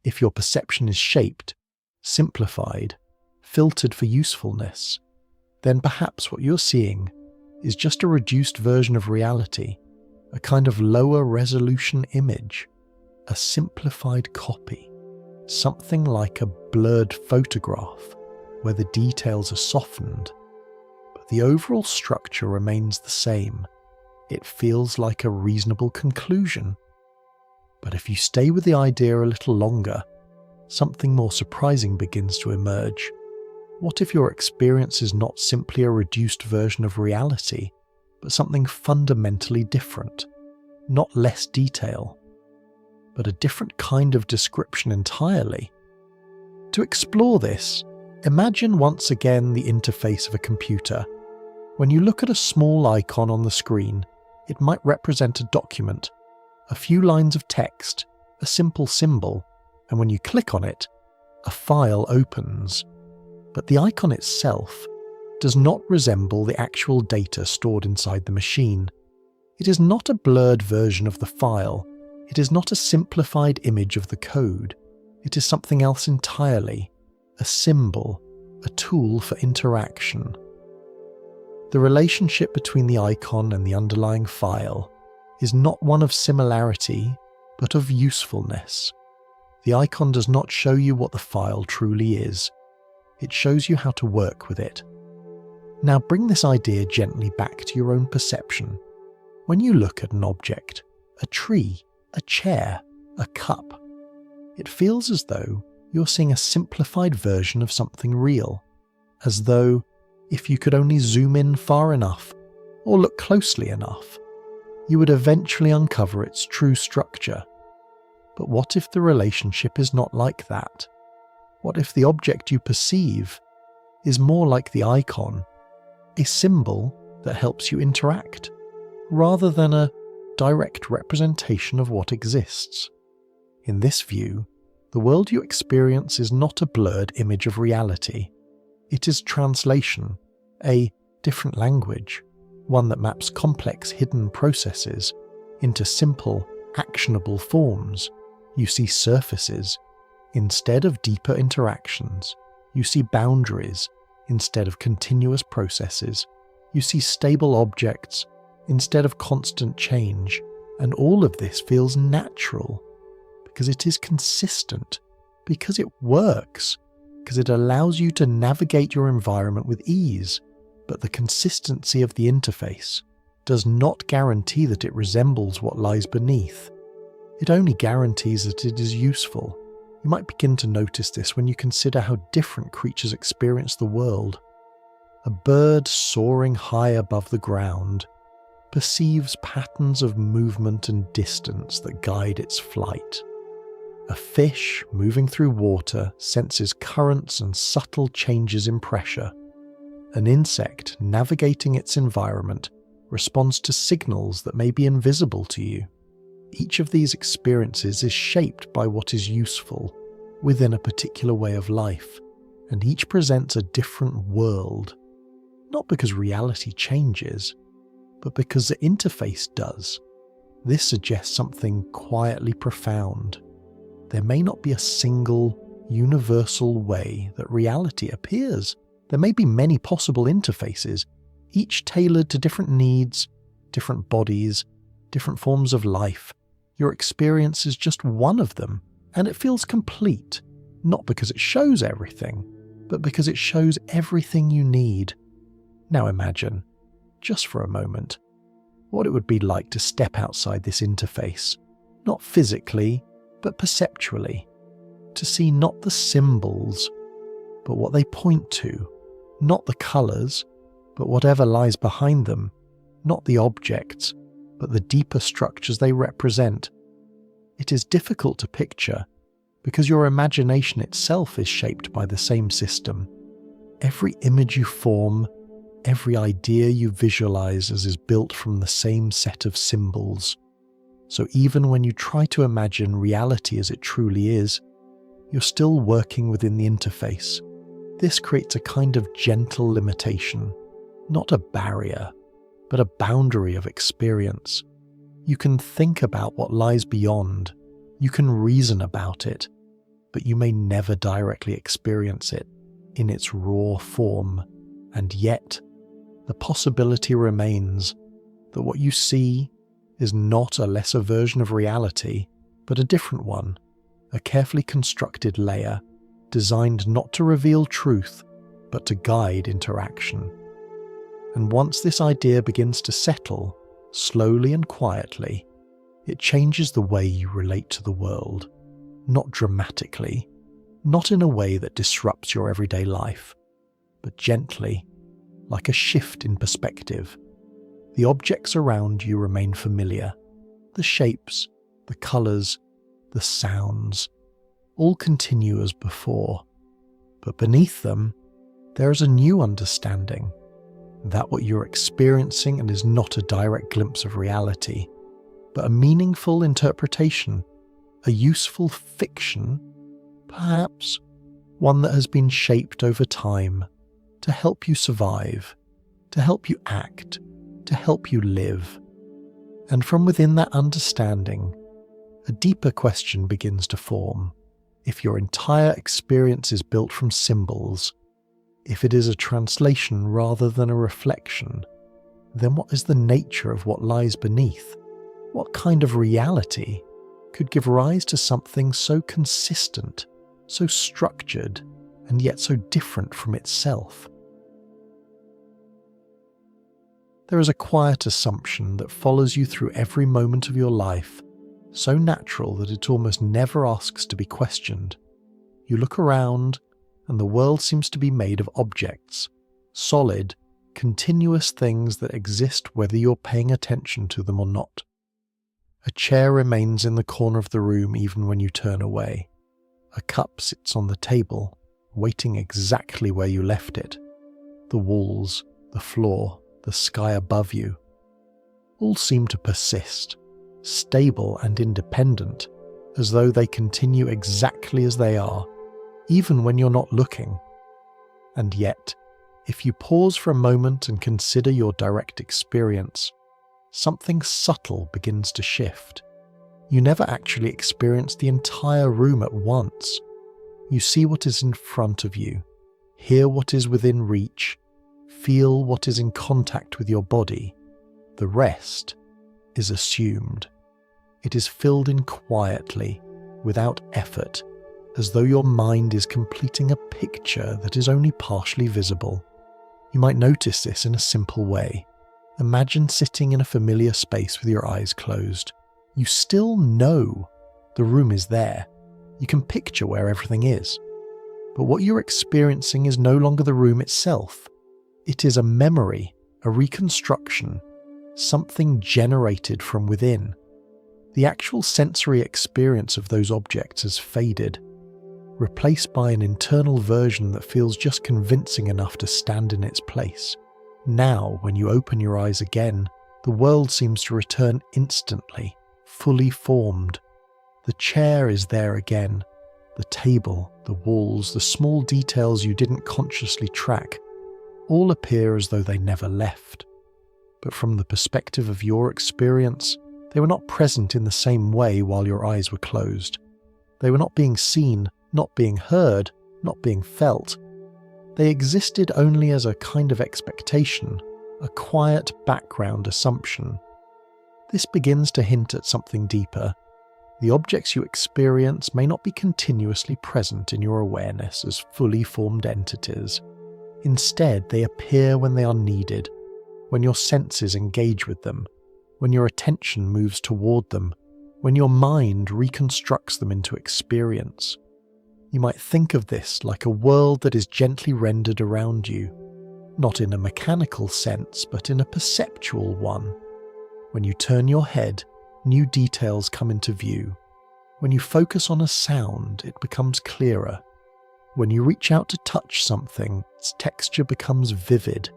If your perception is shaped, simplified, filtered for usefulness, then perhaps what you're seeing is just a reduced version of reality, a kind of lower resolution image, a simplified copy, something like a blurred photograph where the details are softened, but the overall structure remains the same. It feels like a reasonable conclusion. But if you stay with the idea a little longer, something more surprising begins to emerge. What if your experience is not simply a reduced version of reality, but something fundamentally different? Not less detail, but a different kind of description entirely. To explore this, imagine once again the interface of a computer. When you look at a small icon on the screen, it might represent a document, a few lines of text, a simple symbol, and when you click on it, a file opens. But the icon itself does not resemble the actual data stored inside the machine. It is not a blurred version of the file. It is not a simplified image of the code. It is something else entirely, a symbol, a tool for interaction. The relationship between the icon and the underlying file is not one of similarity, but of usefulness. The icon does not show you what the file truly is. It shows you how to work with it. Now bring this idea gently back to your own perception. When you look at an object, a tree, a chair, a cup, it feels as though you're seeing a simplified version of something real, as though if you could only zoom in far enough or look closely enough, you would eventually uncover its true structure. But what if the relationship is not like that? What if the object you perceive is more like the icon, a symbol that helps you interact, rather than a direct representation of what exists? In this view, the world you experience is not a blurred image of reality. It is translation, a different language, one that maps complex hidden processes into simple, actionable forms. You see surfaces instead of deeper interactions. You see boundaries instead of continuous processes. You see stable objects instead of constant change. And all of this feels natural because it is consistent, because it works, because it allows you to navigate your environment with ease. But the consistency of the interface does not guarantee that it resembles what lies beneath. It only guarantees that it is useful. You might begin to notice this when you consider how different creatures experience the world. A bird soaring high above the ground perceives patterns of movement and distance that guide its flight. A fish moving through water senses currents and subtle changes in pressure. An insect navigating its environment responds to signals that may be invisible to you. Each of these experiences is shaped by what is useful within a particular way of life, and each presents a different world, not because reality changes, but because the interface does. This suggests something quietly profound. There may not be a single, universal way that reality appears. There may be many possible interfaces, each tailored to different needs, different bodies, different forms of life. Your experience is just one of them, and it feels complete, not because it shows everything, but because it shows everything you need. Now imagine, just for a moment, what it would be like to step outside this interface, not physically, but perceptually, to see not the symbols, but what they point to, not the colours, but whatever lies behind them, not the objects, but the deeper structures they represent. It is difficult to picture because your imagination itself is shaped by the same system. Every image you form, every idea you visualize is built from the same set of symbols. So even when you try to imagine reality as it truly is, you're still working within the interface. This creates a kind of gentle limitation, not a barrier, but a boundary of experience. You can think about what lies beyond, you can reason about it, but you may never directly experience it in its raw form. And yet, the possibility remains that what you see is not a lesser version of reality, but a different one, a carefully constructed layer designed not to reveal truth, but to guide interaction. And once this idea begins to settle, slowly and quietly, it changes the way you relate to the world, not dramatically, not in a way that disrupts your everyday life, but gently, like a shift in perspective. The objects around you remain familiar, the shapes, the colours, the sounds, all continue as before, but beneath them, there is a new understanding, that what you're experiencing and is not a direct glimpse of reality, but a meaningful interpretation, a useful fiction, perhaps one that has been shaped over time to help you survive, to help you act, to help you live. And from within that understanding, a deeper question begins to form. If your entire experience is built from symbols, if it is a translation rather than a reflection, then what is the nature of what lies beneath? What kind of reality could give rise to something so consistent, so structured, and yet so different from itself. There is a quiet assumption that follows you through every moment of your life, so natural that it almost never asks to be questioned. You look around, and the world seems to be made of objects, solid, continuous things that exist whether you're paying attention to them or not. A chair remains in the corner of the room even when you turn away. A cup sits on the table, waiting exactly where you left it. The walls, the floor, the sky above you, all seem to persist, stable and independent, as though they continue exactly as they are, even when you're not looking. And yet, if you pause for a moment and consider your direct experience, something subtle begins to shift. You never actually experience the entire room at once. You see what is in front of you, hear what is within reach, feel what is in contact with your body. The rest is assumed. It is filled in quietly, without effort, as though your mind is completing a picture that is only partially visible. You might notice this in a simple way. Imagine sitting in a familiar space with your eyes closed. You still know the room is there. You can picture where everything is. But what you're experiencing is no longer the room itself. It is a memory, a reconstruction, something generated from within. The actual sensory experience of those objects has faded, replaced by an internal version that feels just convincing enough to stand in its place. Now, when you open your eyes again, the world seems to return instantly, fully formed. The chair is there again, the table, the walls, the small details you didn't consciously track, all appear as though they never left. But from the perspective of your experience, they were not present in the same way while your eyes were closed. They were not being seen, not being heard, not being felt. They existed only as a kind of expectation, a quiet background assumption. This begins to hint at something deeper. The objects you experience may not be continuously present in your awareness as fully formed entities. Instead, they appear when they are needed, when your senses engage with them, when your attention moves toward them, when your mind reconstructs them into experience. You might think of this like a world that is gently rendered around you, not in a mechanical sense, but in a perceptual one. When you turn your head, new details come into view. When you focus on a sound, it becomes clearer. When you reach out to touch something, its texture becomes vivid.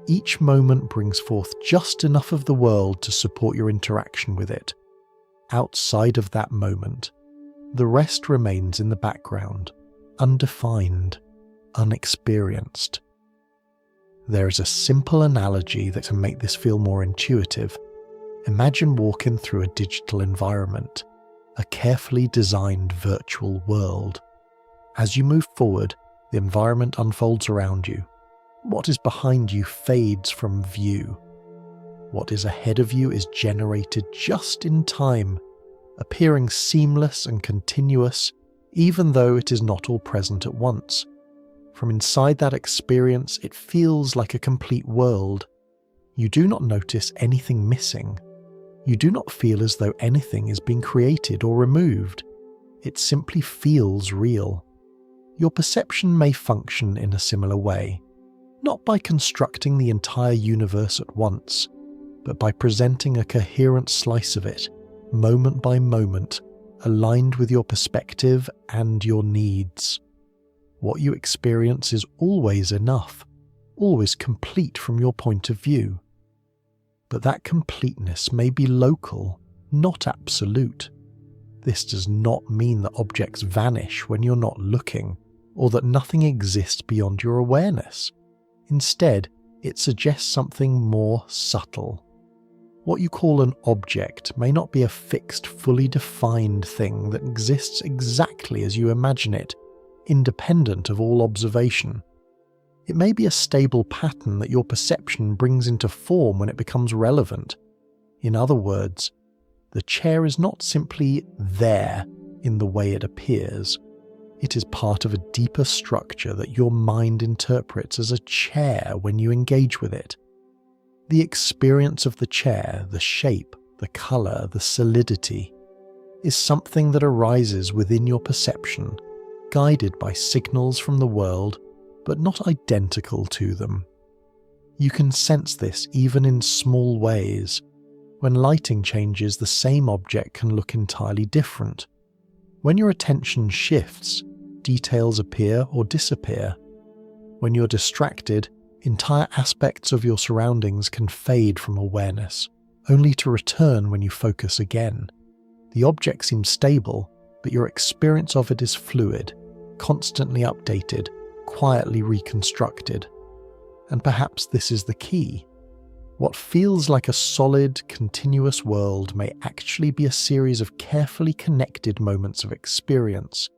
Each moment brings forth just enough of the world to support your interaction with it. Outside of that moment, the rest remains in the background, undefined, unexperienced. There is a simple analogy that can make this feel more intuitive. Imagine walking through a digital environment, a carefully designed virtual world. As you move forward, the environment unfolds around you. What is behind you fades from view. What is ahead of you is generated just in time, appearing seamless and continuous, even though it is not all present at once. From inside that experience, it feels like a complete world. You do not notice anything missing. You do not feel as though anything is being created or removed. It simply feels real. Your perception may function in a similar way, not by constructing the entire universe at once, but by presenting a coherent slice of it, moment by moment, aligned with your perspective and your needs. What you experience is always enough, always complete from your point of view. But that completeness may be local, not absolute. This does not mean that objects vanish when you're not looking, or that nothing exists beyond your awareness. Instead, it suggests something more subtle. What you call an object may not be a fixed, fully defined thing that exists exactly as you imagine it, independent of all observation. It may be a stable pattern that your perception brings into form when it becomes relevant. In other words, the chair is not simply there in the way it appears. It is part of a deeper structure that your mind interprets as a chair when you engage with it. The experience of the chair, the shape, the colour, the solidity, is something that arises within your perception, guided by signals from the world, but not identical to them. You can sense this even in small ways. When lighting changes, the same object can look entirely different. When your attention shifts, details appear or disappear. When you're distracted, entire aspects of your surroundings can fade from awareness, only to return when you focus again. The object seems stable, but your experience of it is fluid, constantly updated, quietly reconstructed. And perhaps this is the key. What feels like a solid, continuous world may actually be a series of carefully connected moments of experience,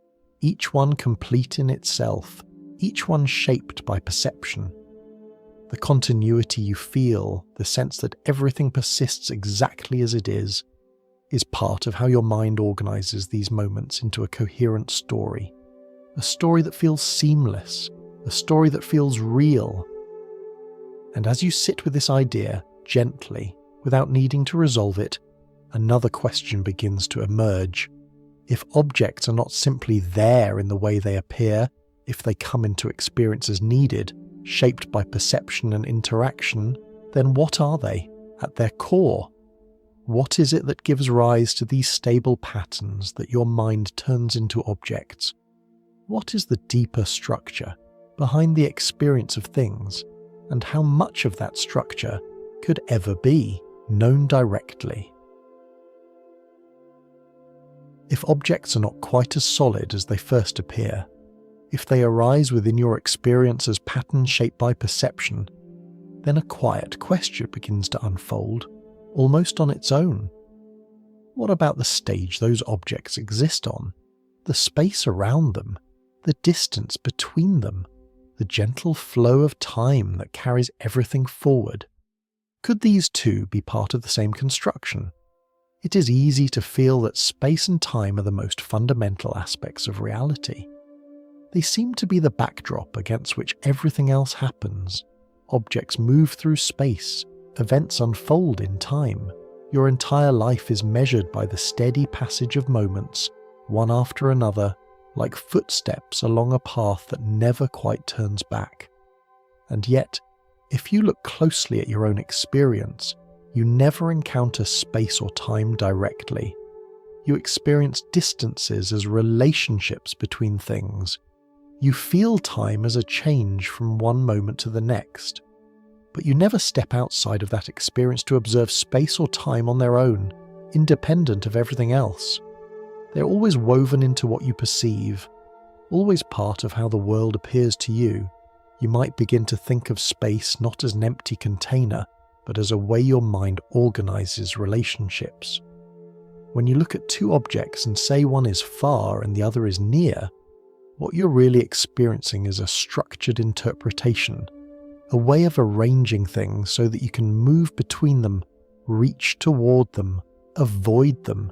each one complete in itself, each one shaped by perception. The continuity you feel, the sense that everything persists exactly as it is part of how your mind organizes these moments into a coherent story. A story that feels seamless, a story that feels real. And as you sit with this idea, gently, without needing to resolve it, another question begins to emerge. If objects are not simply there in the way they appear, if they come into experience as needed, shaped by perception and interaction, then what are they at their core? What is it that gives rise to these stable patterns that your mind turns into objects? What is the deeper structure behind the experience of things, and how much of that structure could ever be known directly? If objects are not quite as solid as they first appear, if they arise within your experience as patterns shaped by perception, then a quiet question begins to unfold, almost on its own. What about the stage those objects exist on, the space around them, the distance between them, the gentle flow of time that carries everything forward? Could these two be part of the same construction? It is easy to feel that space and time are the most fundamental aspects of reality. They seem to be the backdrop against which everything else happens. Objects move through space, events unfold in time. Your entire life is measured by the steady passage of moments, one after another, like footsteps along a path that never quite turns back. And yet, if you look closely at your own experience, you never encounter space or time directly. You experience distances as relationships between things. You feel time as a change from one moment to the next. But you never step outside of that experience to observe space or time on their own, independent of everything else. They're always woven into what you perceive, always part of how the world appears to you. You might begin to think of space not as an empty container, but as a way your mind organizes relationships. When you look at two objects and say one is far and the other is near, what you're really experiencing is a structured interpretation, a way of arranging things so that you can move between them, reach toward them, avoid them.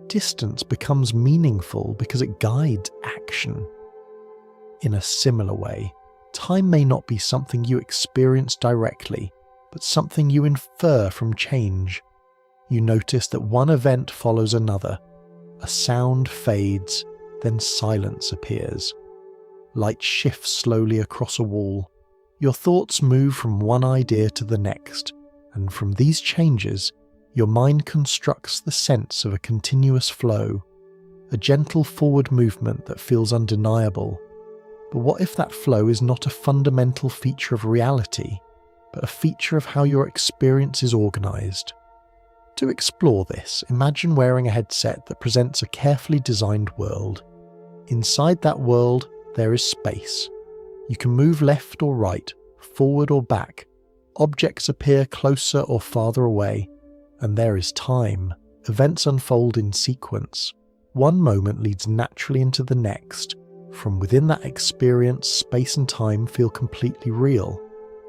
Distance becomes meaningful because it guides action. In a similar way, time may not be something you experience directly, but something you infer from change. You notice that one event follows another. A sound fades, then silence appears. Light shifts slowly across a wall. Your thoughts move from one idea to the next, and from these changes, your mind constructs the sense of a continuous flow, a gentle forward movement that feels undeniable. But what if that flow is not a fundamental feature of reality, but a feature of how your experience is organized? To explore this, imagine wearing a headset that presents a carefully designed world. Inside that world, there is space. You can move left or right, forward or back. Objects appear closer or farther away. And there is time. Events unfold in sequence. One moment leads naturally into the next. From within that experience, space and time feel completely real.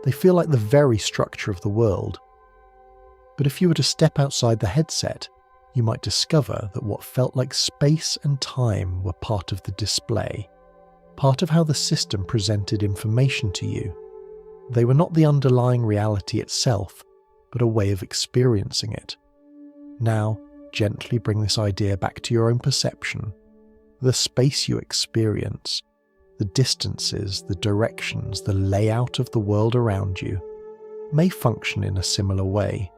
They feel like the very structure of the world. But if you were to step outside the headset, you might discover that what felt like space and time were part of the display, part of how the system presented information to you. They were not the underlying reality itself, but a way of experiencing it. Now, gently bring this idea back to your own perception. The space you experience, the distances, the directions, the layout of the world around you, may function in a similar way.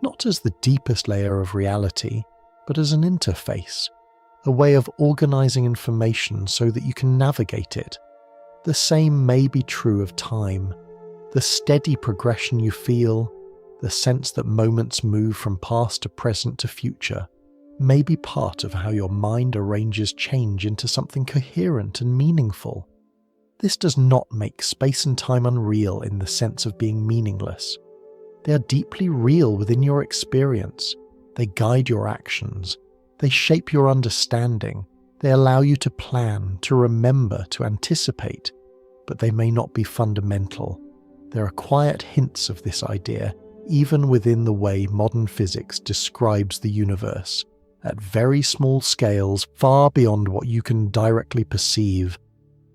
Not as the deepest layer of reality, but as an interface, a way of organizing information so that you can navigate it. The same may be true of time. The steady progression you feel, the sense that moments move from past to present to future, may be part of how your mind arranges change into something coherent and meaningful. This does not make space and time unreal in the sense of being meaningless. They are deeply real within your experience. They guide your actions. They shape your understanding. They allow you to plan, to remember, to anticipate, but they may not be fundamental. There are quiet hints of this idea, even within the way modern physics describes the universe, at very small scales far beyond what you can directly perceive.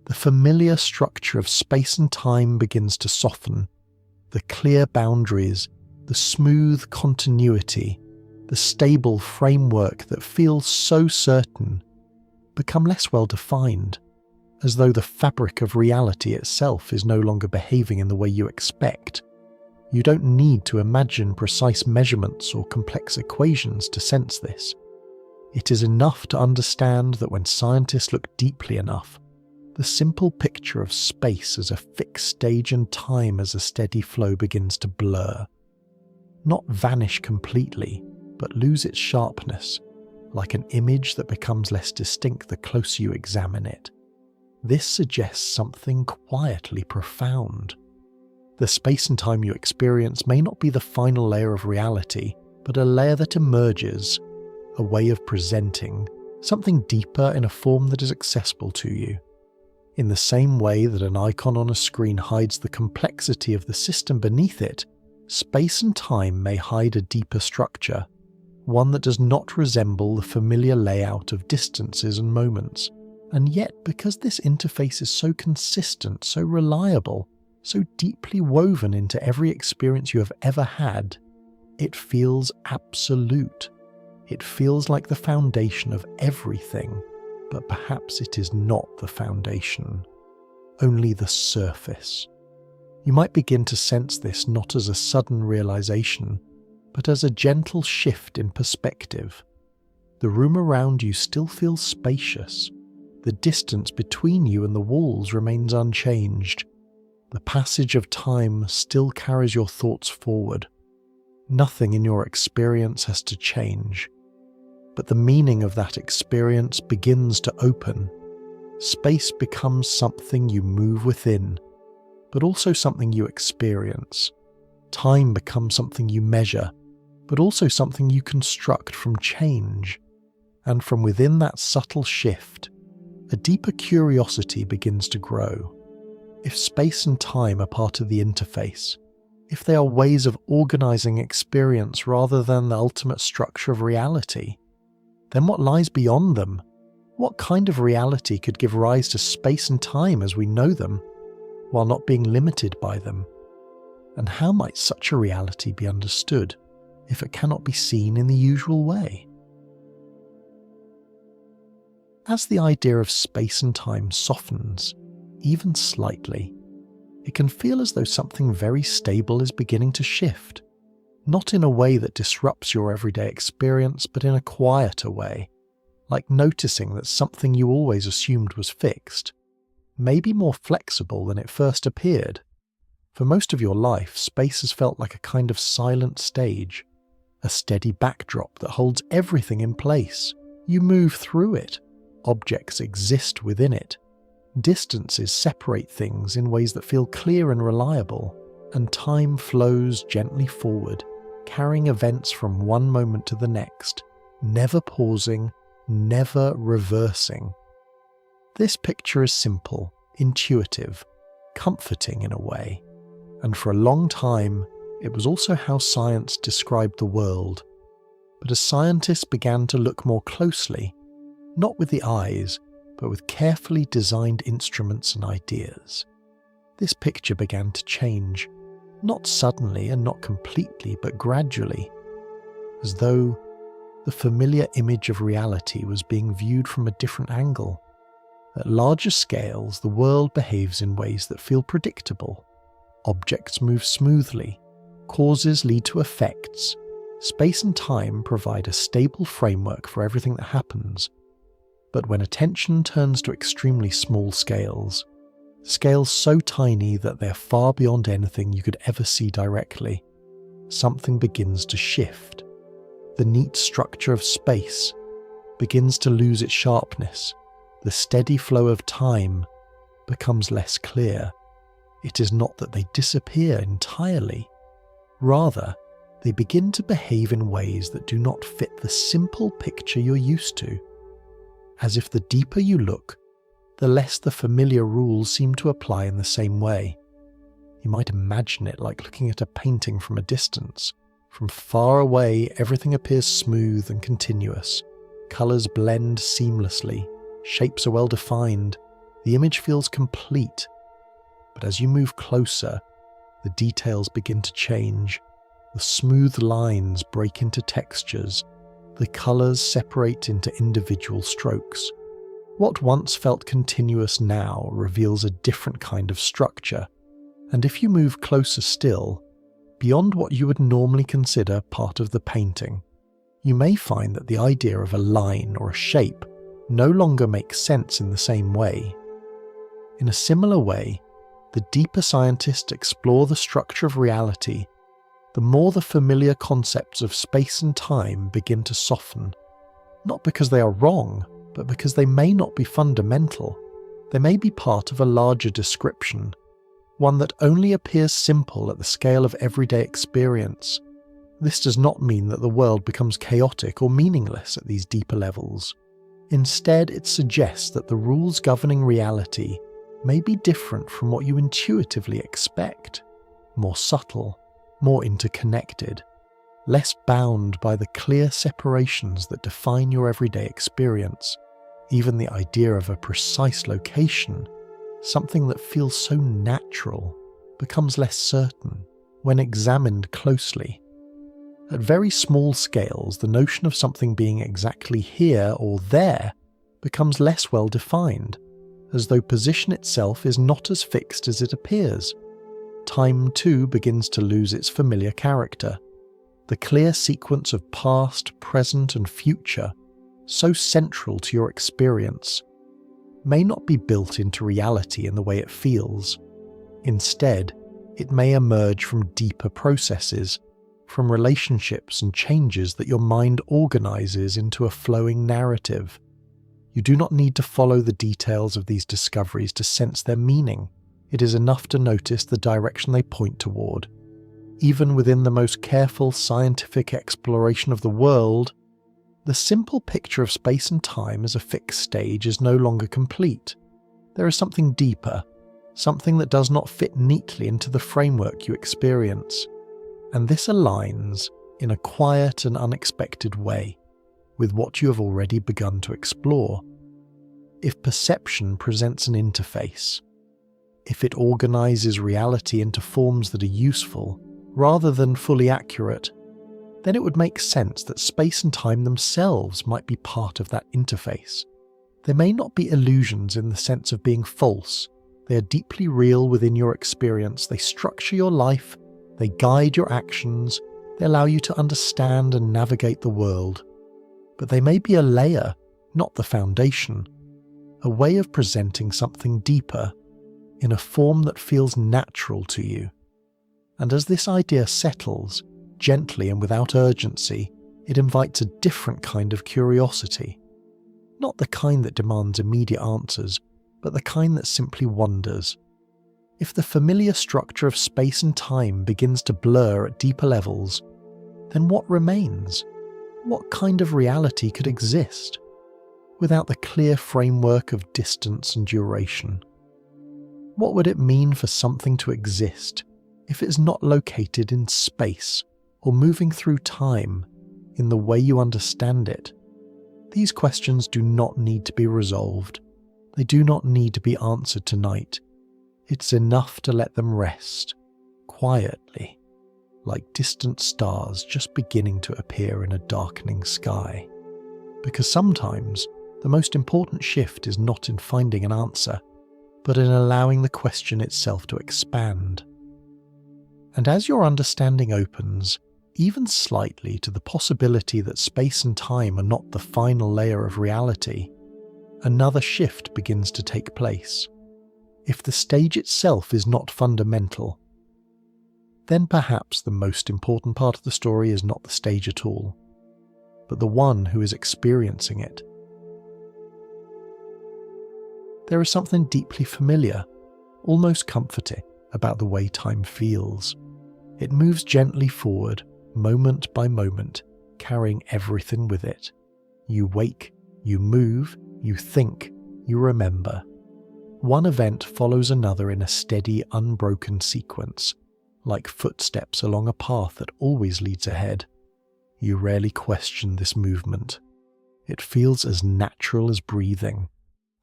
The familiar structure of space and time begins to soften. The clear boundaries, the smooth continuity, the stable framework that feels so certain, become less well defined, as though the fabric of reality itself is no longer behaving in the way you expect. You don't need to imagine precise measurements or complex equations to sense this. It is enough to understand that when scientists look deeply enough, the simple picture of space as a fixed stage and time as a steady flow begins to blur. Not vanish completely, but lose its sharpness, like an image that becomes less distinct the closer you examine it. This suggests something quietly profound. The space and time you experience may not be the final layer of reality, but a layer that emerges, a way of presenting, something deeper in a form that is accessible to you. In the same way that an icon on a screen hides the complexity of the system beneath it, space and time may hide a deeper structure, one that does not resemble the familiar layout of distances and moments. And yet, because this interface is so consistent, so reliable, so deeply woven into every experience you have ever had, it feels absolute. It feels like the foundation of everything, but perhaps it is not the foundation, only the surface. You might begin to sense this not as a sudden realization, but as a gentle shift in perspective. The room around you still feels spacious. The distance between you and the walls remains unchanged. The passage of time still carries your thoughts forward. Nothing in your experience has to change. But the meaning of that experience begins to open. Space becomes something you move within, but also something you experience. Time becomes something you measure, but also something you construct from change. And from within that subtle shift, a deeper curiosity begins to grow. If space and time are part of the interface, if they are ways of organizing experience rather than the ultimate structure of reality, then what lies beyond them? What kind of reality could give rise to space and time as we know them, while not being limited by them? And how might such a reality be understood if it cannot be seen in the usual way? As the idea of space and time softens, even slightly, it can feel as though something very stable is beginning to shift, not in a way that disrupts your everyday experience, but in a quieter way, like noticing that something you always assumed was fixed may be more flexible than it first appeared. For most of your life, space has felt like a kind of silent stage, a steady backdrop that holds everything in place. You move through it. Objects exist within it. Distances separate things in ways that feel clear and reliable, and time flows gently forward, carrying events from one moment to the next, never pausing, never reversing. This picture is simple, intuitive, comforting in a way, and for a long time it was also how science described the world. But as scientists began to look more closely, not with the eyes, but with carefully designed instruments and ideas, this picture began to change, not suddenly and not completely, but gradually, as though the familiar image of reality was being viewed from a different angle. At larger scales, the world behaves in ways that feel predictable. Objects move smoothly, causes lead to effects, space and time provide a stable framework for everything that happens. But when attention turns to extremely small scales so tiny that they're far beyond anything you could ever see directly, something begins to shift. The neat structure of space begins to lose its sharpness. The steady flow of time becomes less clear. It is not that they disappear entirely. Rather, they begin to behave in ways that do not fit the simple picture you're used to. As if the deeper you look, the less the familiar rules seem to apply in the same way. You might imagine it like looking at a painting from a distance. From far away, everything appears smooth and continuous. Colours blend seamlessly. Shapes are well defined. The image feels complete. But as you move closer, the details begin to change. The smooth lines break into textures. The colours separate into individual strokes. What once felt continuous now reveals a different kind of structure. And if you move closer still, beyond what you would normally consider part of the painting, you may find that the idea of a line or a shape no longer makes sense in the same way. In a similar way, the deeper scientists explore the structure of reality, the more the familiar concepts of space and time begin to soften, not because they are wrong, but because they may not be fundamental. They may be part of a larger description, one that only appears simple at the scale of everyday experience. This does not mean that the world becomes chaotic or meaningless at these deeper levels. Instead, it suggests that the rules governing reality may be different from what you intuitively expect, more subtle, more interconnected, less bound by the clear separations that define your everyday experience. Even the idea of a precise location, something that feels so natural, becomes less certain when examined closely. At very small scales, the notion of something being exactly here or there becomes less well defined, as though position itself is not as fixed as it appears. Time too begins to lose its familiar character. The clear sequence of past, present and future, so central to your experience, may not be built into reality in the way it feels. Instead, it may emerge from deeper processes, from relationships and changes that your mind organizes into a flowing narrative. You do not need to follow the details of these discoveries to sense their meaning. It is enough to notice the direction they point toward. Even within the most careful scientific exploration of the world, the simple picture of space and time as a fixed stage is no longer complete. There is something deeper, something that does not fit neatly into the framework you experience. And this aligns, in a quiet and unexpected way, with what you have already begun to explore. If perception presents an interface, if it organizes reality into forms that are useful, rather than fully accurate, then it would make sense that space and time themselves might be part of that interface. They may not be illusions in the sense of being false. They are deeply real within your experience. They structure your life. They guide your actions. They allow you to understand and navigate the world. But they may be a layer, not the foundation. A way of presenting something deeper, in a form that feels natural to you. And as this idea settles, gently and without urgency, it invites a different kind of curiosity. Not the kind that demands immediate answers, but the kind that simply wonders. If the familiar structure of space and time begins to blur at deeper levels, then what remains? What kind of reality could exist without the clear framework of distance and duration? What would it mean for something to exist if it is not located in space or moving through time in the way you understand it. These questions do not need to be resolved. They do not need to be answered tonight. It's enough to let them rest, quietly, like distant stars just beginning to appear in a darkening sky. Because sometimes the most important shift is not in finding an answer, but in allowing the question itself to expand. And as your understanding opens, even slightly, to the possibility that space and time are not the final layer of reality, another shift begins to take place. If the stage itself is not fundamental, then perhaps the most important part of the story is not the stage at all, but the one who is experiencing it. There is something deeply familiar, almost comforting, about the way time feels. It moves gently forward, moment by moment, carrying everything with it. You wake, you move, you think, you remember. One event follows another in a steady, unbroken sequence, like footsteps along a path that always leads ahead. You rarely question this movement. It feels as natural as breathing,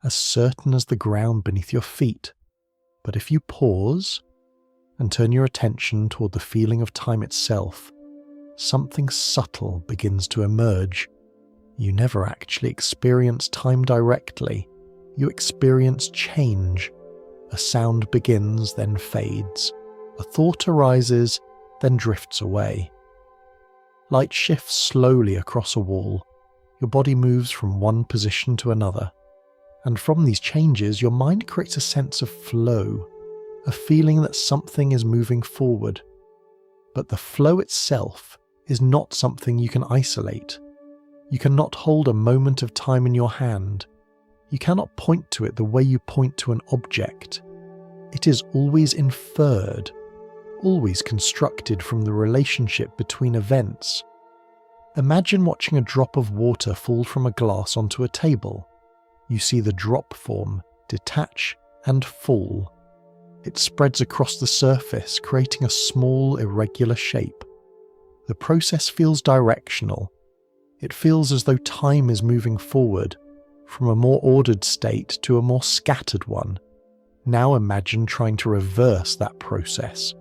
as certain as the ground beneath your feet. But if you pause and turn your attention toward the feeling of time itself, something subtle begins to emerge. You never actually experience time directly. You experience change. A sound begins, then fades. A thought arises, then drifts away. Light shifts slowly across a wall. Your body moves from one position to another. And from these changes, your mind creates a sense of flow, a feeling that something is moving forward. But the flow itself is not something you can isolate. You cannot hold a moment of time in your hand. You cannot point to it the way you point to an object. It is always inferred, always constructed from the relationship between events. Imagine watching a drop of water fall from a glass onto a table. You see the drop form, detach, and fall. It spreads across the surface, creating a small, irregular shape. The process feels directional. It feels as though time is moving forward, from a more ordered state to a more scattered one. Now imagine trying to reverse that process.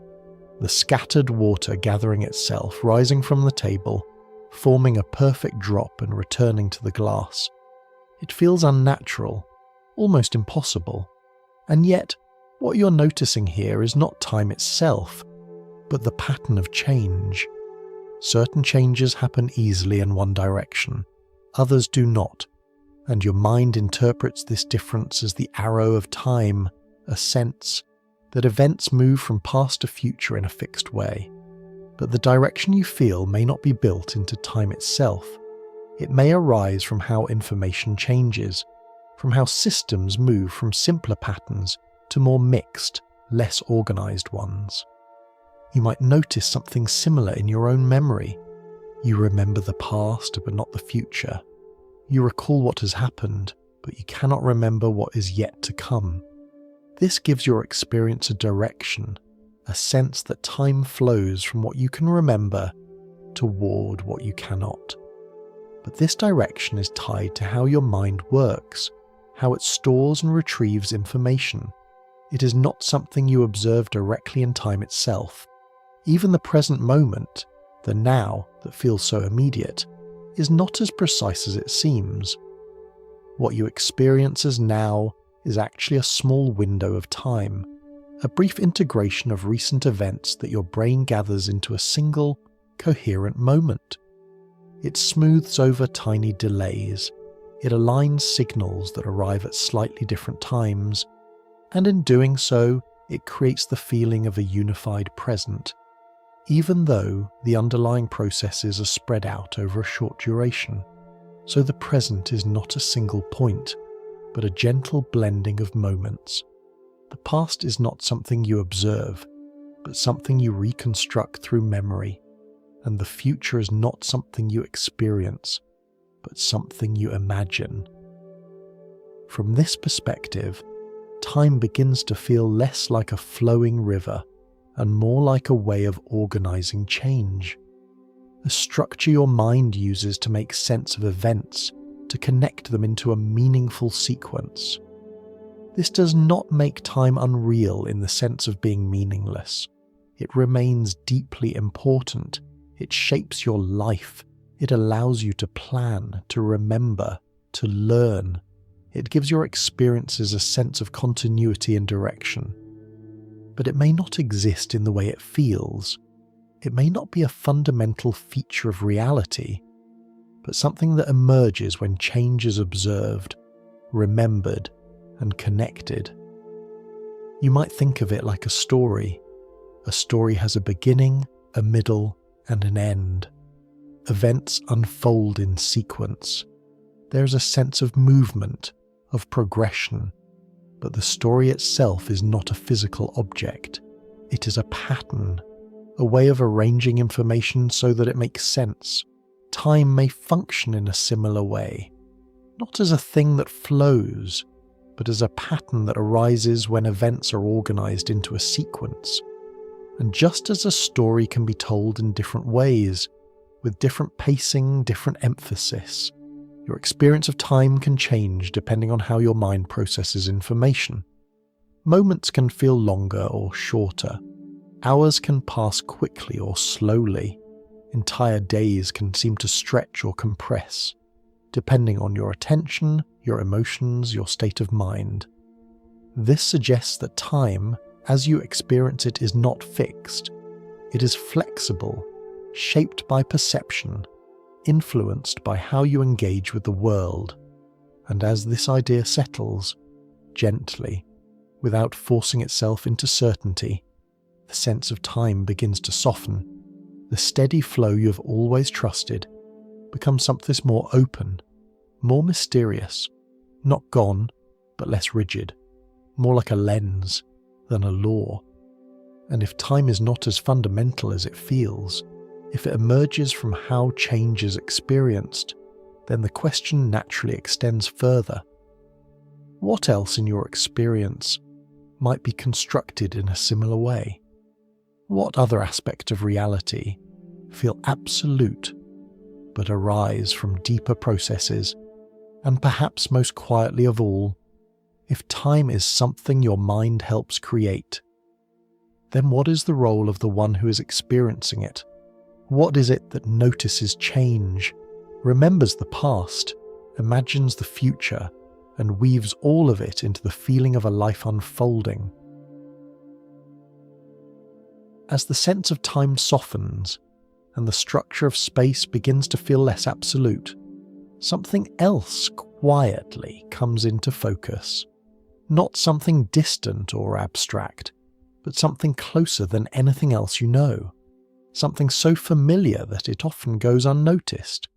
The scattered water gathering itself, rising from the table, forming a perfect drop and returning to the glass. It feels unnatural, almost impossible. And yet, what you're noticing here is not time itself, but the pattern of change. Certain changes happen easily in one direction, others do not, and your mind interprets this difference as the arrow of time, a sense that events move from past to future in a fixed way. But the direction you feel may not be built into time itself. It may arise from how information changes, from how systems move from simpler patterns to more mixed, less organized ones. You might notice something similar in your own memory. You remember the past but not the future. You recall what has happened, but you cannot remember what is yet to come. This gives your experience a direction, a sense that time flows from what you can remember toward what you cannot. But this direction is tied to how your mind works, how it stores and retrieves information. It is not something you observe directly in time itself. Even the present moment, the now that feels so immediate, is not as precise as it seems. What you experience as now is actually a small window of time, a brief integration of recent events that your brain gathers into a single, coherent moment. It smooths over tiny delays. It aligns signals that arrive at slightly different times, and in doing so, it creates the feeling of a unified present, even though the underlying processes are spread out over a short duration. So the present is not a single point, but a gentle blending of moments. The past is not something you observe, but something you reconstruct through memory, and the future is not something you experience, but something you imagine. From this perspective, time begins to feel less like a flowing river and more like a way of organizing change. the structure your mind uses to make sense of events, to connect them into a meaningful sequence. This does not make time unreal in the sense of being meaningless. It remains deeply important. It shapes your life. It allows you to plan, to remember, to learn. It gives your experiences a sense of continuity and direction. But it may not exist in the way it feels. It may not be a fundamental feature of reality, but something that emerges when change is observed, remembered, and connected. You might think of it like a story. A story has a beginning, a middle, and an end. Events unfold in sequence. There's a sense of movement, of progression, but the story itself is not a physical object. It is a pattern, a way of arranging information so that it makes sense. Time may function in a similar way, not as a thing that flows, but as a pattern that arises when events are organized into a sequence. And just as a story can be told in different ways, with different pacing, different emphasis, your experience of time can change depending on how your mind processes information. Moments can feel longer or shorter. Hours can pass quickly or slowly. Entire days can seem to stretch or compress, depending on your attention, your emotions, your state of mind. This suggests that time, as you experience it, is not fixed. It is flexible, shaped by perception, influenced by how you engage with the world. And as this idea settles, gently, without forcing itself into certainty, the sense of time begins to soften. The steady flow you have always trusted becomes something more open, more mysterious, not gone, but less rigid, more like a lens than a law. And if time is not as fundamental as it feels, if it emerges from how change is experienced, then the question naturally extends further. What else in your experience might be constructed in a similar way? What other aspect of reality feel absolute but arise from deeper processes? And perhaps most quietly of all, if time is something your mind helps create, then what is the role of the one who is experiencing it? What is it that notices change, remembers the past, imagines the future, and weaves all of it into the feeling of a life unfolding? As the sense of time softens, and the structure of space begins to feel less absolute, something else quietly comes into focus. Not something distant or abstract, but something closer than anything else you know. Something so familiar that it often goes unnoticed.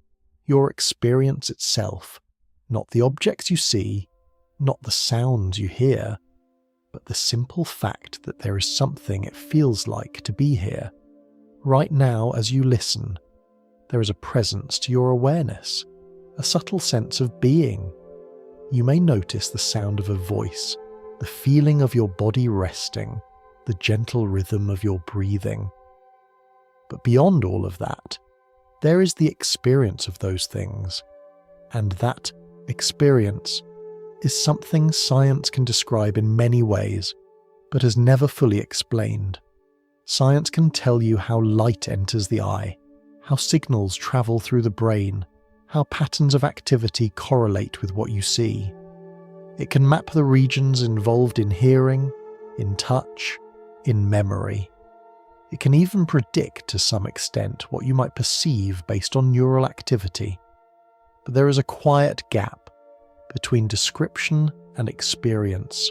Your experience itself, not the objects you see, not the sounds you hear, but the simple fact that there is something it feels like to be here. Right now, as you listen, there is a presence to your awareness, a subtle sense of being. You may notice the sound of a voice, the feeling of your body resting, the gentle rhythm of your breathing. But beyond all of that, there is the experience of those things, and that experience is something science can describe in many ways, but has never fully explained. Science can tell you how light enters the eye, how signals travel through the brain, how patterns of activity correlate with what you see. It can map the regions involved in hearing, in touch, in memory. It can even predict to some extent what you might perceive based on neural activity. But there is a quiet gap between description and experience.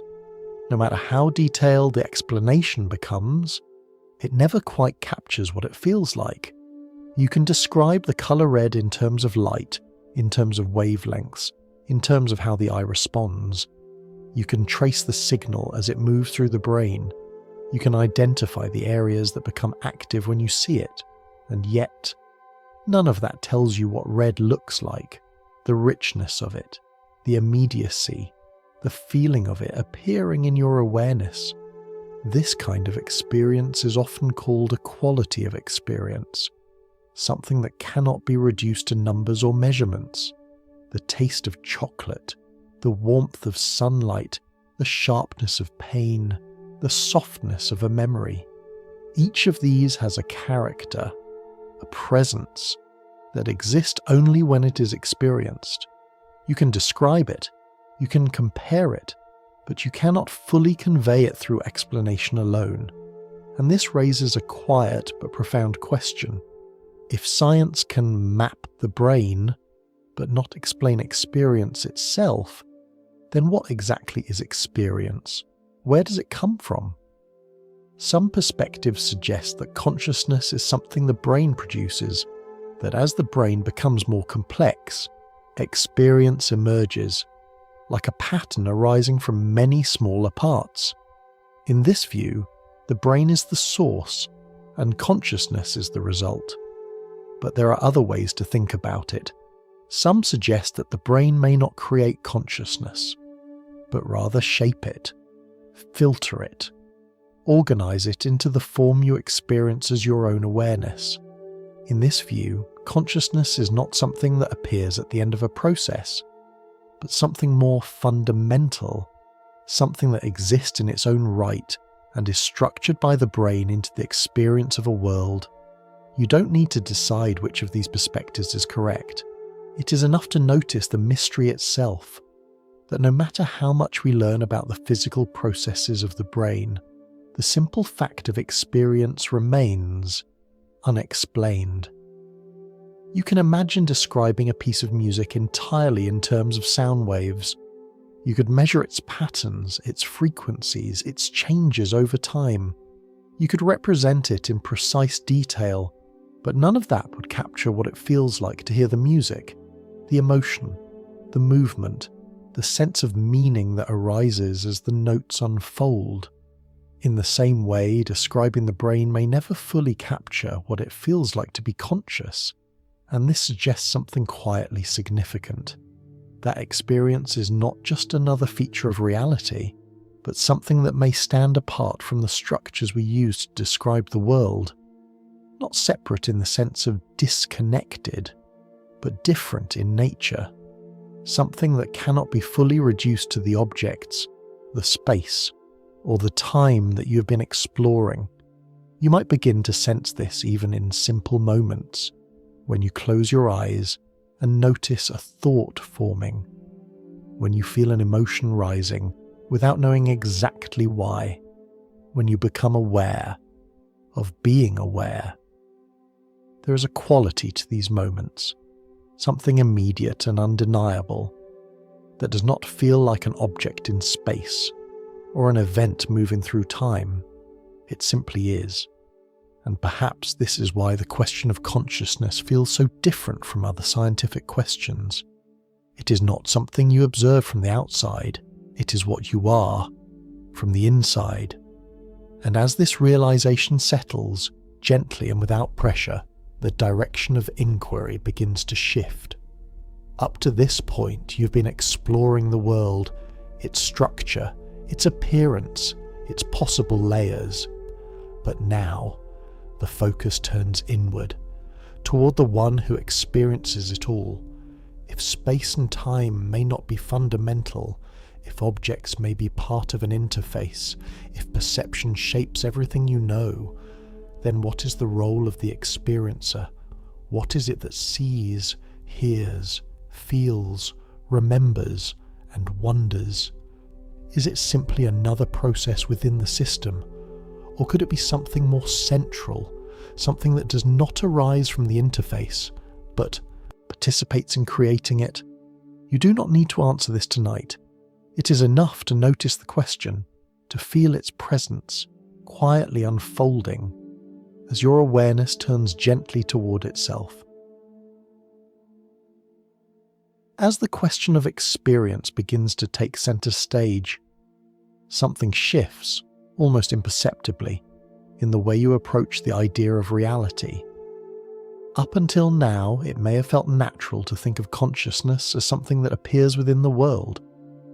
No matter how detailed the explanation becomes, it never quite captures what it feels like. You can describe the colour red in terms of light, in terms of wavelengths, in terms of how the eye responds. You can trace the signal as it moves through the brain. You can identify the areas that become active when you see it, and yet, none of that tells you what red looks like, the richness of it, the immediacy, the feeling of it appearing in your awareness. This kind of experience is often called a quality of experience. something that cannot be reduced to numbers or measurements. The taste of chocolate, the warmth of sunlight, the sharpness of pain, the softness of a memory. Each of these has a character, a presence, that exists only when it is experienced. You can describe it, you can compare it, but you cannot fully convey it through explanation alone. And this raises a quiet but profound question. If science can map the brain, but not explain experience itself, then what exactly is experience? Where does it come from? Some perspectives suggest that consciousness is something the brain produces, that as the brain becomes more complex, experience emerges, like a pattern arising from many smaller parts. In this view, the brain is the source, and consciousness is the result. But there are other ways to think about it. Some suggest that the brain may not create consciousness, but rather shape it, filter it, organize it into the form you experience as your own awareness. In this view, consciousness is not something that appears at the end of a process, but something more fundamental, something that exists in its own right and is structured by the brain into the experience of a world. You don't need to decide which of these perspectives is correct. It is enough to notice the mystery itself, that no matter how much we learn about the physical processes of the brain, the simple fact of experience remains unexplained. You can imagine describing a piece of music entirely in terms of sound waves. You could measure its patterns, its frequencies, its changes over time. You could represent it in precise detail, but none of that would capture what it feels like to hear the music, the emotion, the movement, the sense of meaning that arises as the notes unfold. In the same way, describing the brain may never fully capture what it feels like to be conscious, and this suggests something quietly significant. That experience is not just another feature of reality, but something that may stand apart from the structures we use to describe the world. Not separate in the sense of disconnected, but different in nature. Something that cannot be fully reduced to the objects, the space, or the time that you have been exploring. You might begin to sense this even in simple moments, when you close your eyes and notice a thought forming, when you feel an emotion rising without knowing exactly why, when you become aware of being aware. There is a quality to these moments, something immediate and undeniable, that does not feel like an object in space or an event moving through time. It simply is. And perhaps this is why the question of consciousness feels so different from other scientific questions. It is not something you observe from the outside, it is what you are, from the inside. And as this realization settles, gently and without pressure, the direction of inquiry begins to shift. Up to this point, you've been exploring the world, its structure, its appearance, its possible layers. But now, the focus turns inward, toward the one who experiences it all. If space and time may not be fundamental, if objects may be part of an interface, if perception shapes everything you know, then what is the role of the experiencer? What is it that sees, hears, feels, remembers, and wonders? Is it simply another process within the system? Or could it be something more central, something that does not arise from the interface, but participates in creating it? You do not need to answer this tonight. It is enough to notice the question, to feel its presence, quietly unfolding, as your awareness turns gently toward itself. As the question of experience begins to take center stage, something shifts, almost imperceptibly, in the way you approach the idea of reality. Up until now, it may have felt natural to think of consciousness as something that appears within the world,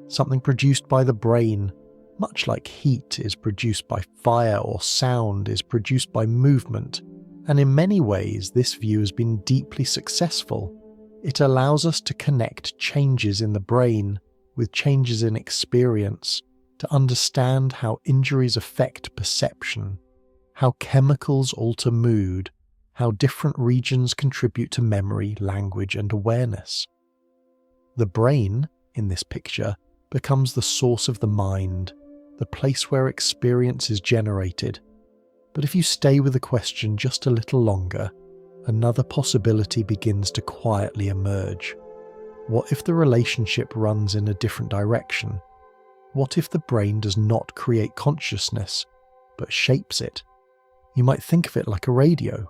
something produced by the brain, much like heat is produced by fire or sound is produced by movement, And in many ways, this view has been deeply successful. It allows us to connect changes in the brain with changes in experience, to understand how injuries affect perception, how chemicals alter mood, how different regions contribute to memory, language, and awareness. The brain, in this picture, becomes the source of the mind, the place where experience is generated. But if you stay with the question just a little longer, another possibility begins to quietly emerge. What if the relationship runs in a different direction? What if the brain does not create consciousness, but shapes it? You might think of it like a radio.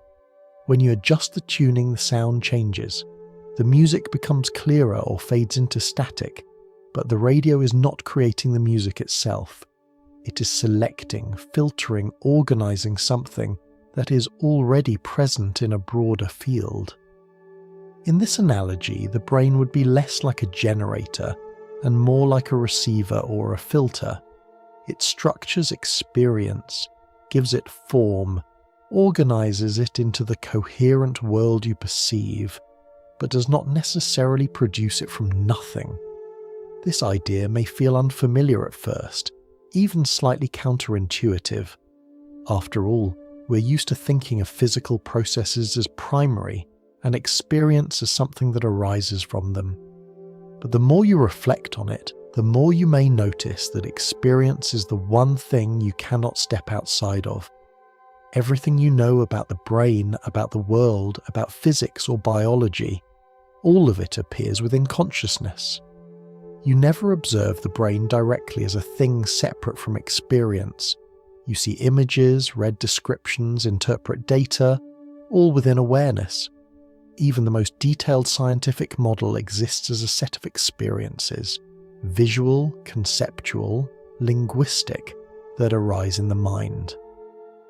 When you adjust the tuning, the sound changes. The music becomes clearer or fades into static, but the radio is not creating the music itself. It is selecting, filtering, organizing something that is already present in a broader field. In this analogy, the brain would be less like a generator and more like a receiver or a filter. It structures experience, gives it form, organizes it into the coherent world you perceive, but does not necessarily produce it from nothing. This idea may feel unfamiliar at first, even slightly counterintuitive. After all, we're used to thinking of physical processes as primary and experience as something that arises from them. But the more you reflect on it, the more you may notice that experience is the one thing you cannot step outside of. Everything you know about the brain, about the world, about physics or biology, all of it appears within consciousness. You never observe the brain directly as a thing separate from experience. You see images, read descriptions, interpret data, all within awareness. Even the most detailed scientific model exists as a set of experiences, visual, conceptual, linguistic, that arise in the mind.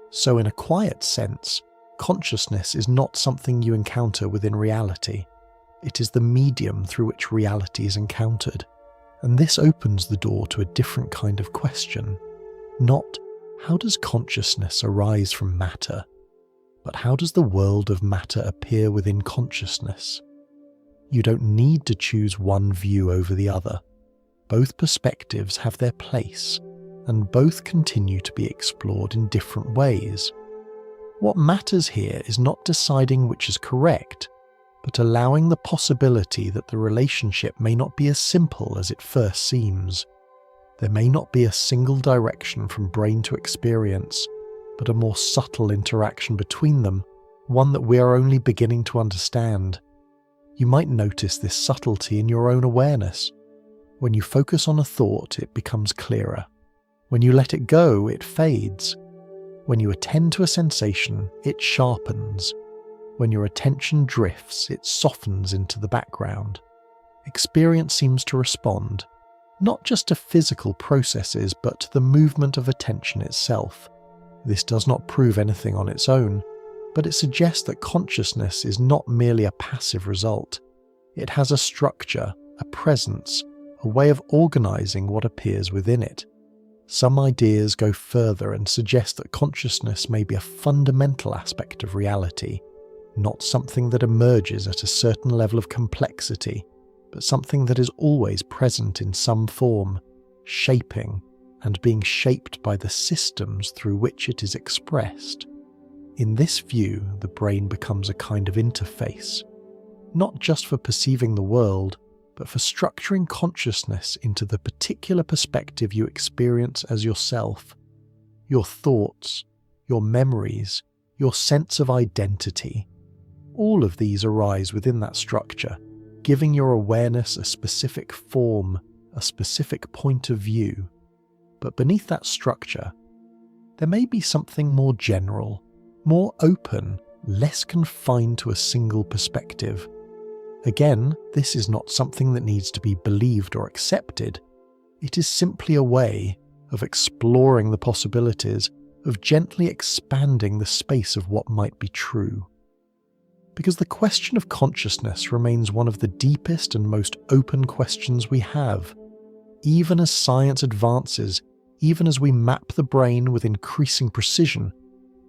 So in a quiet sense, consciousness is not something you encounter within reality. It is the medium through which reality is encountered. And this opens the door to a different kind of question. Not, how does consciousness arise from matter? But how does the world of matter appear within consciousness? You don't need to choose one view over the other. Both perspectives have their place, and both continue to be explored in different ways. What matters here is not deciding which is correct, but allowing the possibility that the relationship may not be as simple as it first seems. There may not be a single direction from brain to experience, but a more subtle interaction between them, one that we are only beginning to understand. You might notice this subtlety in your own awareness. When you focus on a thought, it becomes clearer. When you let it go, it fades. When you attend to a sensation, it sharpens. When your attention drifts, it softens into the background. Experience seems to respond, not just to physical processes, but to the movement of attention itself. This does not prove anything on its own, but it suggests that consciousness is not merely a passive result. It has a structure, a presence, a way of organizing what appears within it. Some ideas go further and suggest that consciousness may be a fundamental aspect of reality, not something that emerges at a certain level of complexity, but something that is always present in some form, shaping and being shaped by the systems through which it is expressed. In this view, the brain becomes a kind of interface, not just for perceiving the world, but for structuring consciousness into the particular perspective you experience as yourself. Your thoughts, your memories, your sense of identity, all of these arise within that structure, giving your awareness a specific form, a specific point of view. But beneath that structure, there may be something more general, more open, less confined to a single perspective. Again, this is not something that needs to be believed or accepted. It is simply a way of exploring the possibilities, of gently expanding the space of what might be true. Because the question of consciousness remains one of the deepest and most open questions we have. Even as science advances, even as we map the brain with increasing precision,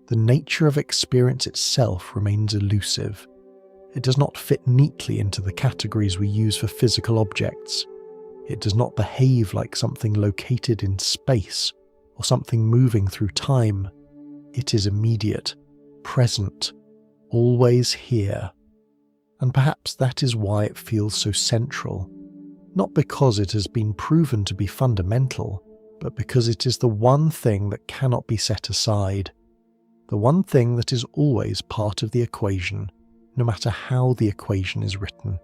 the nature of experience itself remains elusive. It does not fit neatly into the categories we use for physical objects. It does not behave like something located in space or something moving through time. It is immediate, present, always here. And perhaps that is why it feels so central. Not because it has been proven to be fundamental, but because it is the one thing that cannot be set aside. The one thing that is always part of the equation, no matter how the equation is written.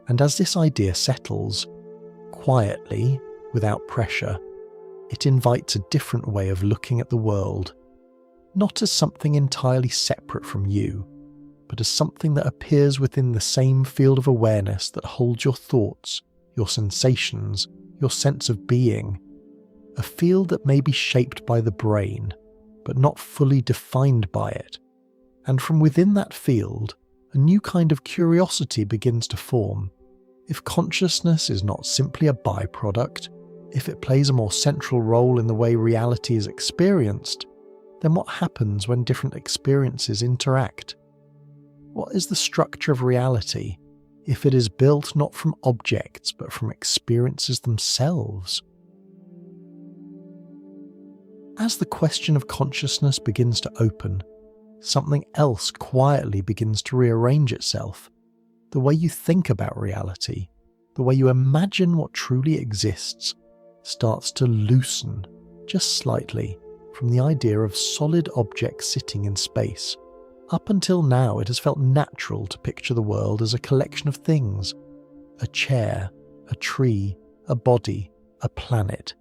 And as this idea settles, quietly, without pressure, it invites a different way of looking at the world, not as something entirely separate from you, but as something that appears within the same field of awareness that holds your thoughts, your sensations, your sense of being, a field that may be shaped by the brain, but not fully defined by it. And from within that field, a new kind of curiosity begins to form. If consciousness is not simply a byproduct, if it plays a more central role in the way reality is experienced, then what happens when different experiences interact? What is the structure of reality if it is built not from objects but from experiences themselves? As the question of consciousness begins to open, something else quietly begins to rearrange itself. The way you think about reality, the way you imagine what truly exists, starts to loosen, just slightly, from the idea of solid objects sitting in space. Up until now, it has felt natural to picture the world as a collection of things: a chair, a tree, a body, a planet,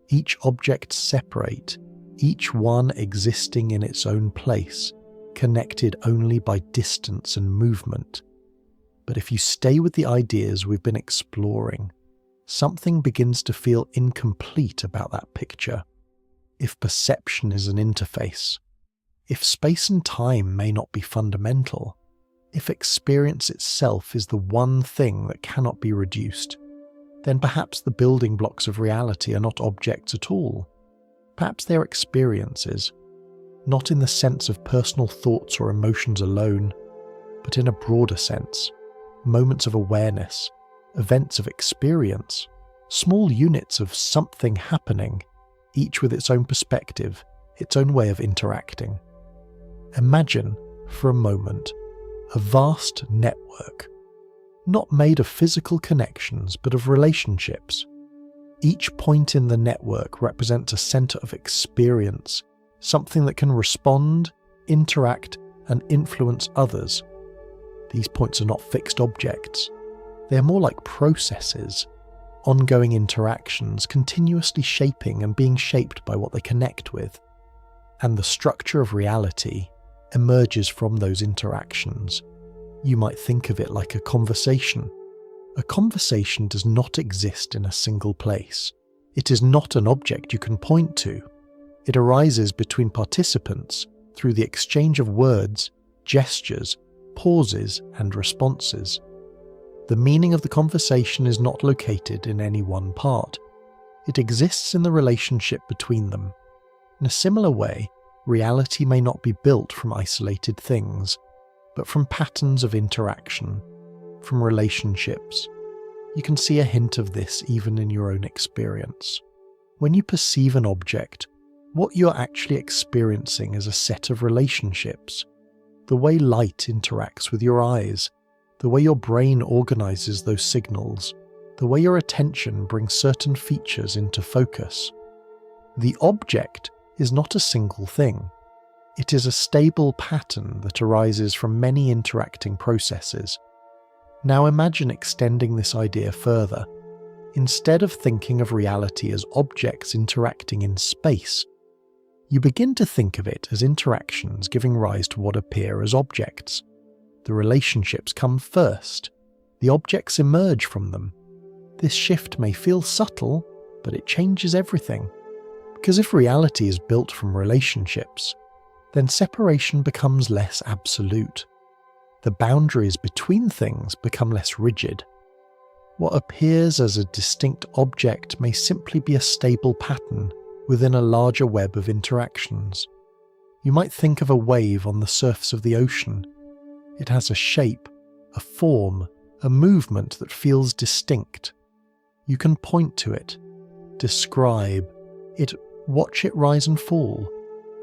each object separate, each one existing in its own place, connected only by distance and movement. But if you stay with the ideas we've been exploring, something begins to feel incomplete about that picture. If perception is an interface, if space and time may not be fundamental, if experience itself is the one thing that cannot be reduced, then perhaps the building blocks of reality are not objects at all. Perhaps they are experiences, not in the sense of personal thoughts or emotions alone, but in a broader sense, moments of awareness, events of experience, small units of something happening, each with its own perspective, its own way of interacting. Imagine, for a moment, a vast network, not made of physical connections but of relationships. Each point in the network represents a center of experience, something that can respond, interact, and influence others. These points are not fixed objects. They are more like processes, ongoing interactions continuously shaping and being shaped by what they connect with. And the structure of reality emerges from those interactions. You might think of it like a conversation. A conversation does not exist in a single place. It is not an object you can point to. It arises between participants through the exchange of words, gestures, pauses, and responses. The meaning of the conversation is not located in any one part. It exists in the relationship between them. In a similar way, reality may not be built from isolated things, but from patterns of interaction, from relationships. You can see a hint of this even in your own experience. When you perceive an object, what you're actually experiencing is a set of relationships. The way light interacts with your eyes, the way your brain organizes those signals, the way your attention brings certain features into focus. The object is not a single thing. It is a stable pattern that arises from many interacting processes. Now imagine extending this idea further. Instead of thinking of reality as objects interacting in space, you begin to think of it as interactions giving rise to what appear as objects. The relationships come first. The objects emerge from them. This shift may feel subtle, but it changes everything. Because if reality is built from relationships, then separation becomes less absolute. The boundaries between things become less rigid. What appears as a distinct object may simply be a stable pattern within a larger web of interactions. You might think of a wave on the surface of the ocean. It has a shape, a form, a movement that feels distinct. You can point to it, describe it, watch it rise and fall.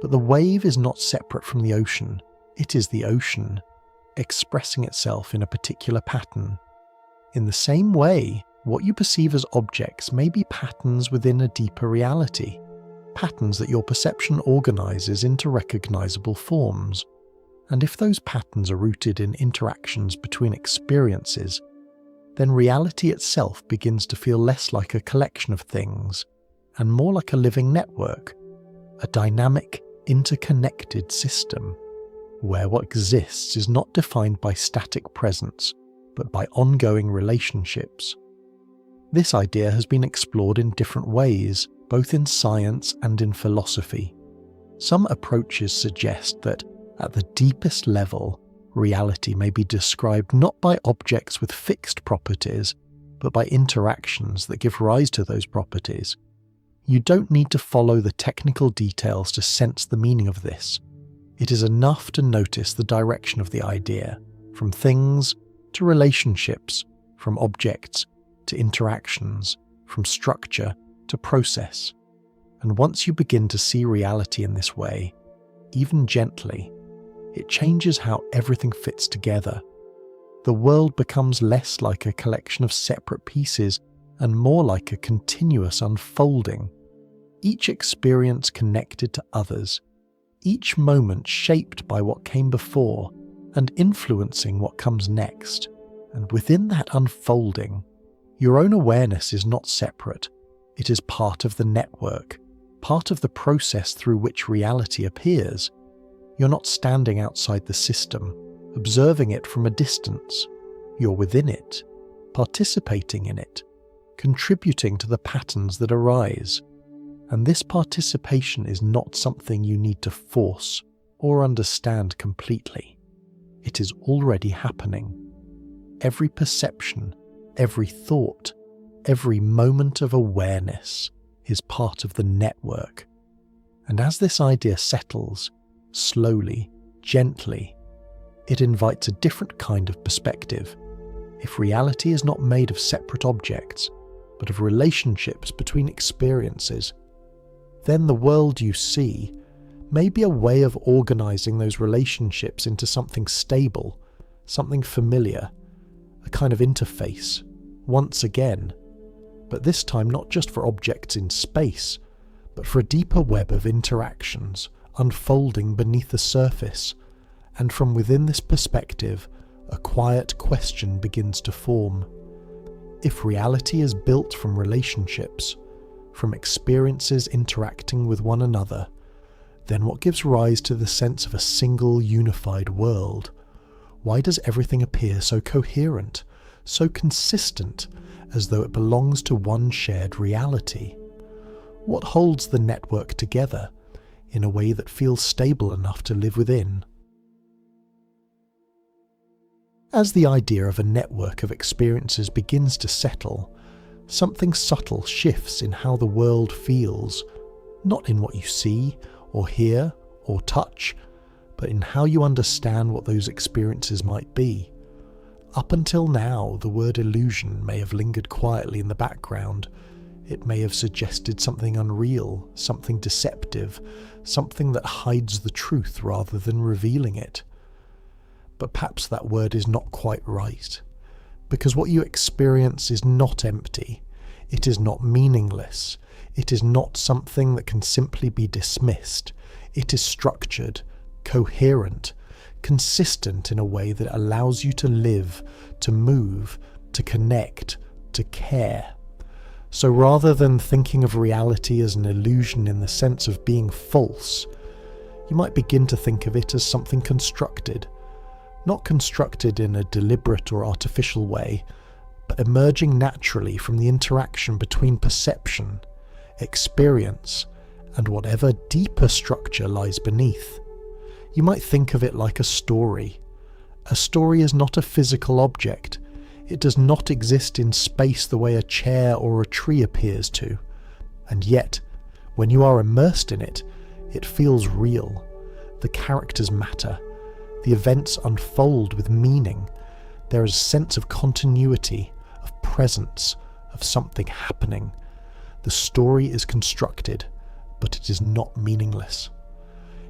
But the wave is not separate from the ocean. It is the ocean, expressing itself in a particular pattern. In the same way, what you perceive as objects may be patterns within a deeper reality, patterns that your perception organizes into recognizable forms. And if those patterns are rooted in interactions between experiences, then reality itself begins to feel less like a collection of things and more like a living network, a dynamic, interconnected system, where what exists is not defined by static presence, but by ongoing relationships. This idea has been explored in different ways, both in science and in philosophy. Some approaches suggest that, at the deepest level, reality may be described not by objects with fixed properties, but by interactions that give rise to those properties. You don't need to follow the technical details to sense the meaning of this. It is enough to notice the direction of the idea, from things to relationships, from objects to interactions, from structure to process. And once you begin to see reality in this way, even gently, it changes how everything fits together. The world becomes less like a collection of separate pieces and more like a continuous unfolding. Each experience connected to others, each moment shaped by what came before and influencing what comes next. And within that unfolding, your own awareness is not separate. It is part of the network, part of the process through which reality appears. You're not standing outside the system, observing it from a distance. You're within it, participating in it, contributing to the patterns that arise. And this participation is not something you need to force or understand completely. It is already happening. Every perception, every thought, every moment of awareness is part of the network. And as this idea settles, slowly, gently, it invites a different kind of perspective. If reality is not made of separate objects, but of relationships between experiences, then the world you see may be a way of organizing those relationships into something stable, something familiar, a kind of interface, once again, but this time not just for objects in space, but for a deeper web of interactions unfolding beneath the surface. And from within this perspective, a quiet question begins to form. If reality is built from relationships, from experiences interacting with one another, then what gives rise to the sense of a single unified world? Why does everything appear so coherent, so consistent, as though it belongs to one shared reality? What holds the network together in a way that feels stable enough to live within? As the idea of a network of experiences begins to settle, something subtle shifts in how the world feels, not in what you see or hear or touch, but in how you understand what those experiences might be. Up until now, the word illusion may have lingered quietly in the background. It may have suggested something unreal, something deceptive, something that hides the truth rather than revealing it. But perhaps that word is not quite right, because what you experience is not empty, it is not meaningless, it is not something that can simply be dismissed. It is structured, coherent, consistent in a way that allows you to live, to move, to connect, to care. So rather than thinking of reality as an illusion in the sense of being false, you might begin to think of it as something constructed, not constructed in a deliberate or artificial way, but emerging naturally from the interaction between perception, experience, and whatever deeper structure lies beneath. You might think of it like a story. A story is not a physical object. It does not exist in space the way a chair or a tree appears to. And yet, when you are immersed in it, it feels real. The characters matter. The events unfold with meaning. There is a sense of continuity, of presence, of something happening. The story is constructed, but it is not meaningless.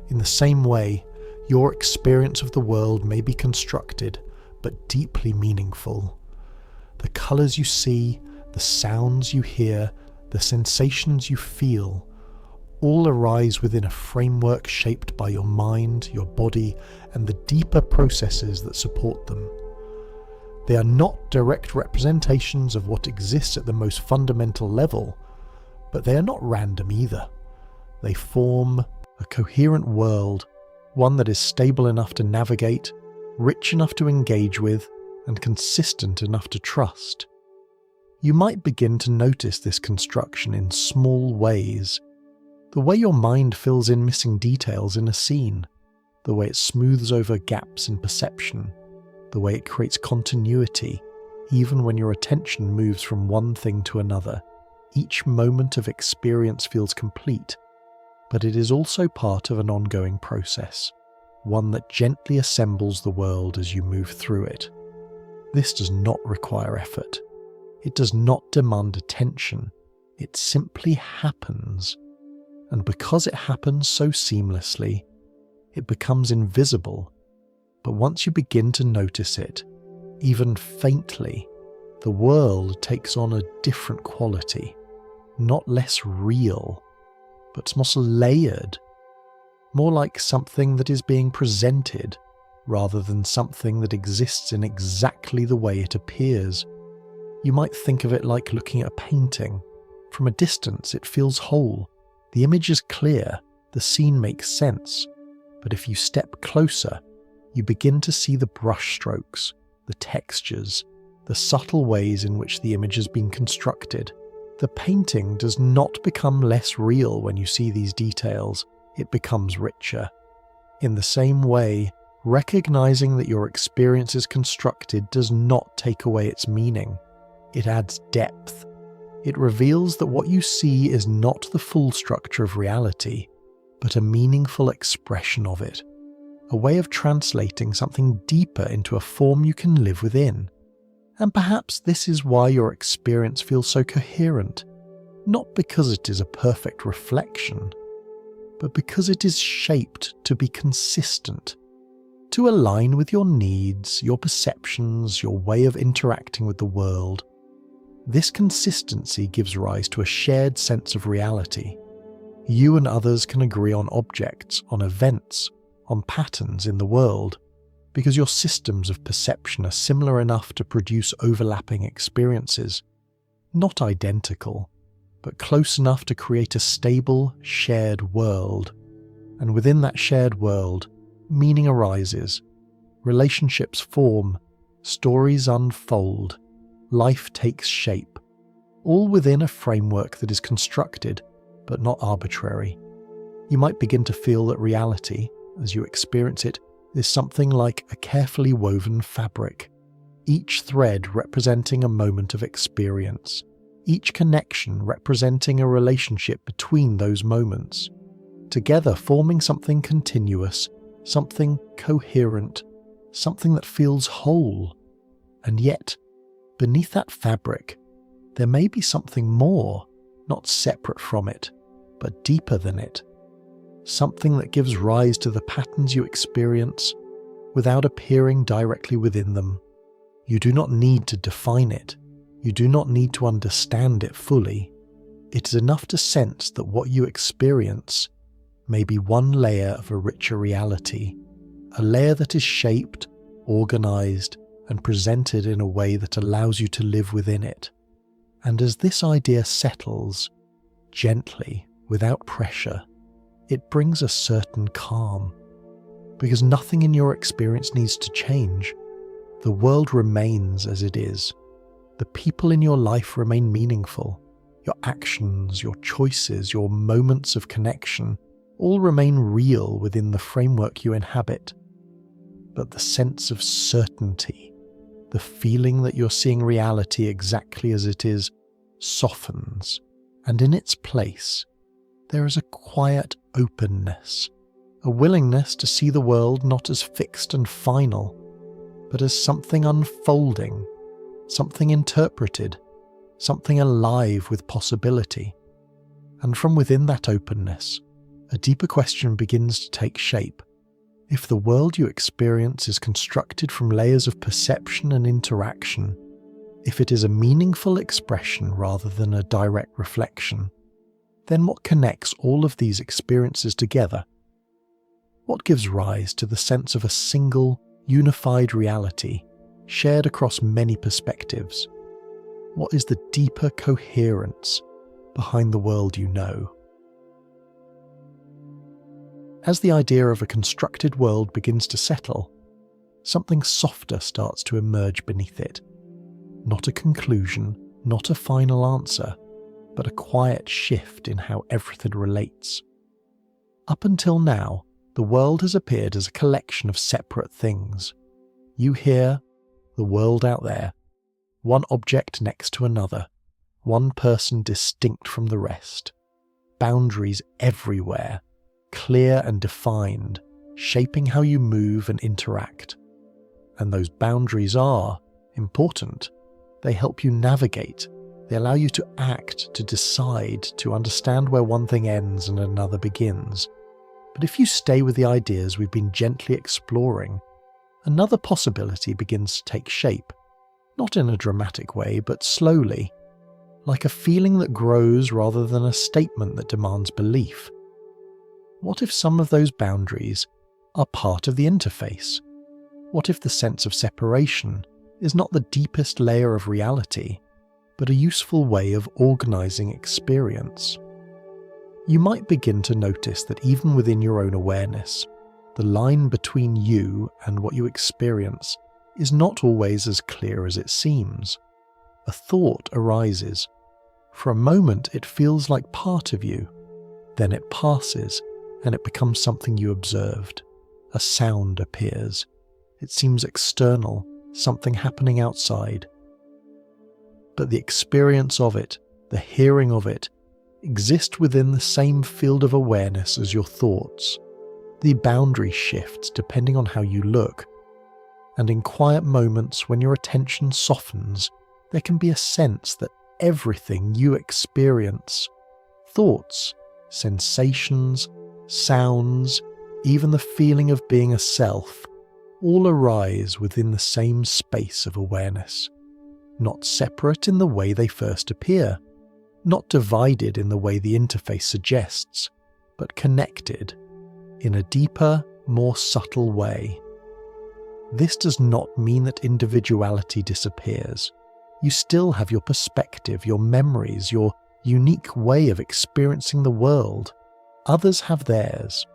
In the same way, your experience of the world may be constructed, but deeply meaningful. The colours you see, the sounds you hear, the sensations you feel, all arise within a framework shaped by your mind, your body, and the deeper processes that support them. They are not direct representations of what exists at the most fundamental level, but they are not random either. They form a coherent world, one that is stable enough to navigate, rich enough to engage with, and consistent enough to trust. You might begin to notice this construction in small ways. The way your mind fills in missing details in a scene, the way it smooths over gaps in perception, the way it creates continuity, even when your attention moves from one thing to another. Each moment of experience feels complete, but it is also part of an ongoing process, one that gently assembles the world as you move through it. This does not require effort. It does not demand attention. It simply happens. And because it happens so seamlessly, it becomes invisible. But once you begin to notice it, even faintly, the world takes on a different quality, not less real, but more layered, more like something that is being presented rather than something that exists in exactly the way it appears. You might think of it like looking at a painting. From a distance, it feels whole. The image is clear, the scene makes sense, but if you step closer, you begin to see the brushstrokes, the textures, the subtle ways in which the image has been constructed. The painting does not become less real when you see these details, it becomes richer. In the same way, recognizing that your experience is constructed does not take away its meaning. It adds depth. It reveals that what you see is not the full structure of reality, but a meaningful expression of it, a way of translating something deeper into a form you can live within. And perhaps this is why your experience feels so coherent, not because it is a perfect reflection, but because it is shaped to be consistent, to align with your needs, your perceptions, your way of interacting with the world. This consistency gives rise to a shared sense of reality. You and others can agree on objects, on events, on patterns in the world, because your systems of perception are similar enough to produce overlapping experiences, not identical, but close enough to create a stable, shared world. And within that shared world, meaning arises, relationships form, stories unfold, life takes shape, all within a framework that is constructed, but not arbitrary. You might begin to feel that reality, as you experience it, is something like a carefully woven fabric, each thread representing a moment of experience, each connection representing a relationship between those moments, together forming something continuous, something coherent, something that feels whole. And yet, beneath that fabric, there may be something more, not separate from it, but deeper than it. Something that gives rise to the patterns you experience without appearing directly within them. You do not need to define it. You do not need to understand it fully. It is enough to sense that what you experience may be one layer of a richer reality, a layer that is shaped, organized, and presented in a way that allows you to live within it. And as this idea settles, gently, without pressure, it brings a certain calm, because nothing in your experience needs to change. The world remains as it is. The people in your life remain meaningful. Your actions, your choices, your moments of connection all remain real within the framework you inhabit. But the sense of certainty, the feeling that you're seeing reality exactly as it is, softens, and in its place, there is a quiet openness, a willingness to see the world not as fixed and final, but as something unfolding, something interpreted, something alive with possibility. And from within that openness, a deeper question begins to take shape. If the world you experience is constructed from layers of perception and interaction, if it is a meaningful expression rather than a direct reflection, then what connects all of these experiences together? What gives rise to the sense of a single, unified reality shared across many perspectives? What is the deeper coherence behind the world you know? As the idea of a constructed world begins to settle, something softer starts to emerge beneath it. Not a conclusion, not a final answer, but a quiet shift in how everything relates. Up until now, the world has appeared as a collection of separate things. You here, the world out there, one object next to another, one person distinct from the rest, boundaries everywhere, clear and defined, shaping how you move and interact. And those boundaries are important. They help you navigate. They allow you to act, to decide, to understand where one thing ends and another begins. But if you stay with the ideas we've been gently exploring, another possibility begins to take shape, not in a dramatic way, but slowly, like a feeling that grows rather than a statement that demands belief. What if some of those boundaries are part of the interface? What if the sense of separation is not the deepest layer of reality, but a useful way of organizing experience? You might begin to notice that even within your own awareness, the line between you and what you experience is not always as clear as it seems. A thought arises. For a moment it feels like part of you. Then it passes and it becomes something you observed. A sound appears. It seems external, something happening outside. But the experience of it, the hearing of it, exist within the same field of awareness as your thoughts. The boundary shifts depending on how you look. And in quiet moments when your attention softens, there can be a sense that everything you experience, thoughts, sensations, sounds, even the feeling of being a self, all arise within the same space of awareness, not separate in the way they first appear, not divided in the way the interface suggests, but connected in a deeper, more subtle way. This does not mean that individuality disappears. You still have your perspective, your memories, your unique way of experiencing the world. Others have theirs.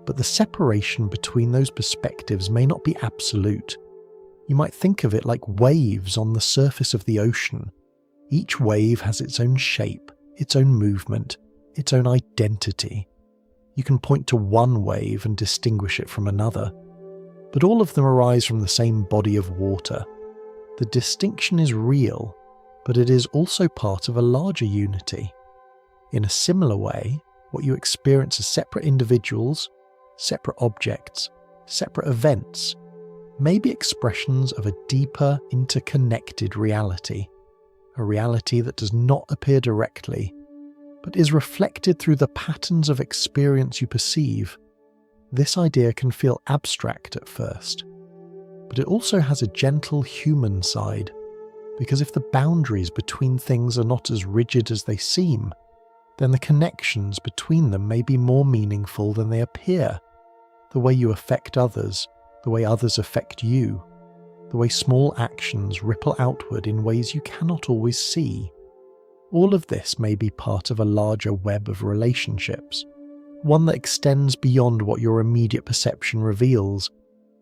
But the separation between those perspectives may not be absolute. You might think of it like waves on the surface of the ocean. Each wave has its own shape, its own movement, its own identity. You can point to one wave and distinguish it from another, but all of them arise from the same body of water. The distinction is real, but it is also part of a larger unity. In a similar way, what you experience as separate individuals, separate objects, separate events, may be expressions of a deeper, interconnected reality, a reality that does not appear directly, but is reflected through the patterns of experience you perceive. This idea can feel abstract at first, but it also has a gentle human side, because if the boundaries between things are not as rigid as they seem, then the connections between them may be more meaningful than they appear. The way you affect others, the way others affect you, the way small actions ripple outward in ways you cannot always see. All of this may be part of a larger web of relationships, one that extends beyond what your immediate perception reveals.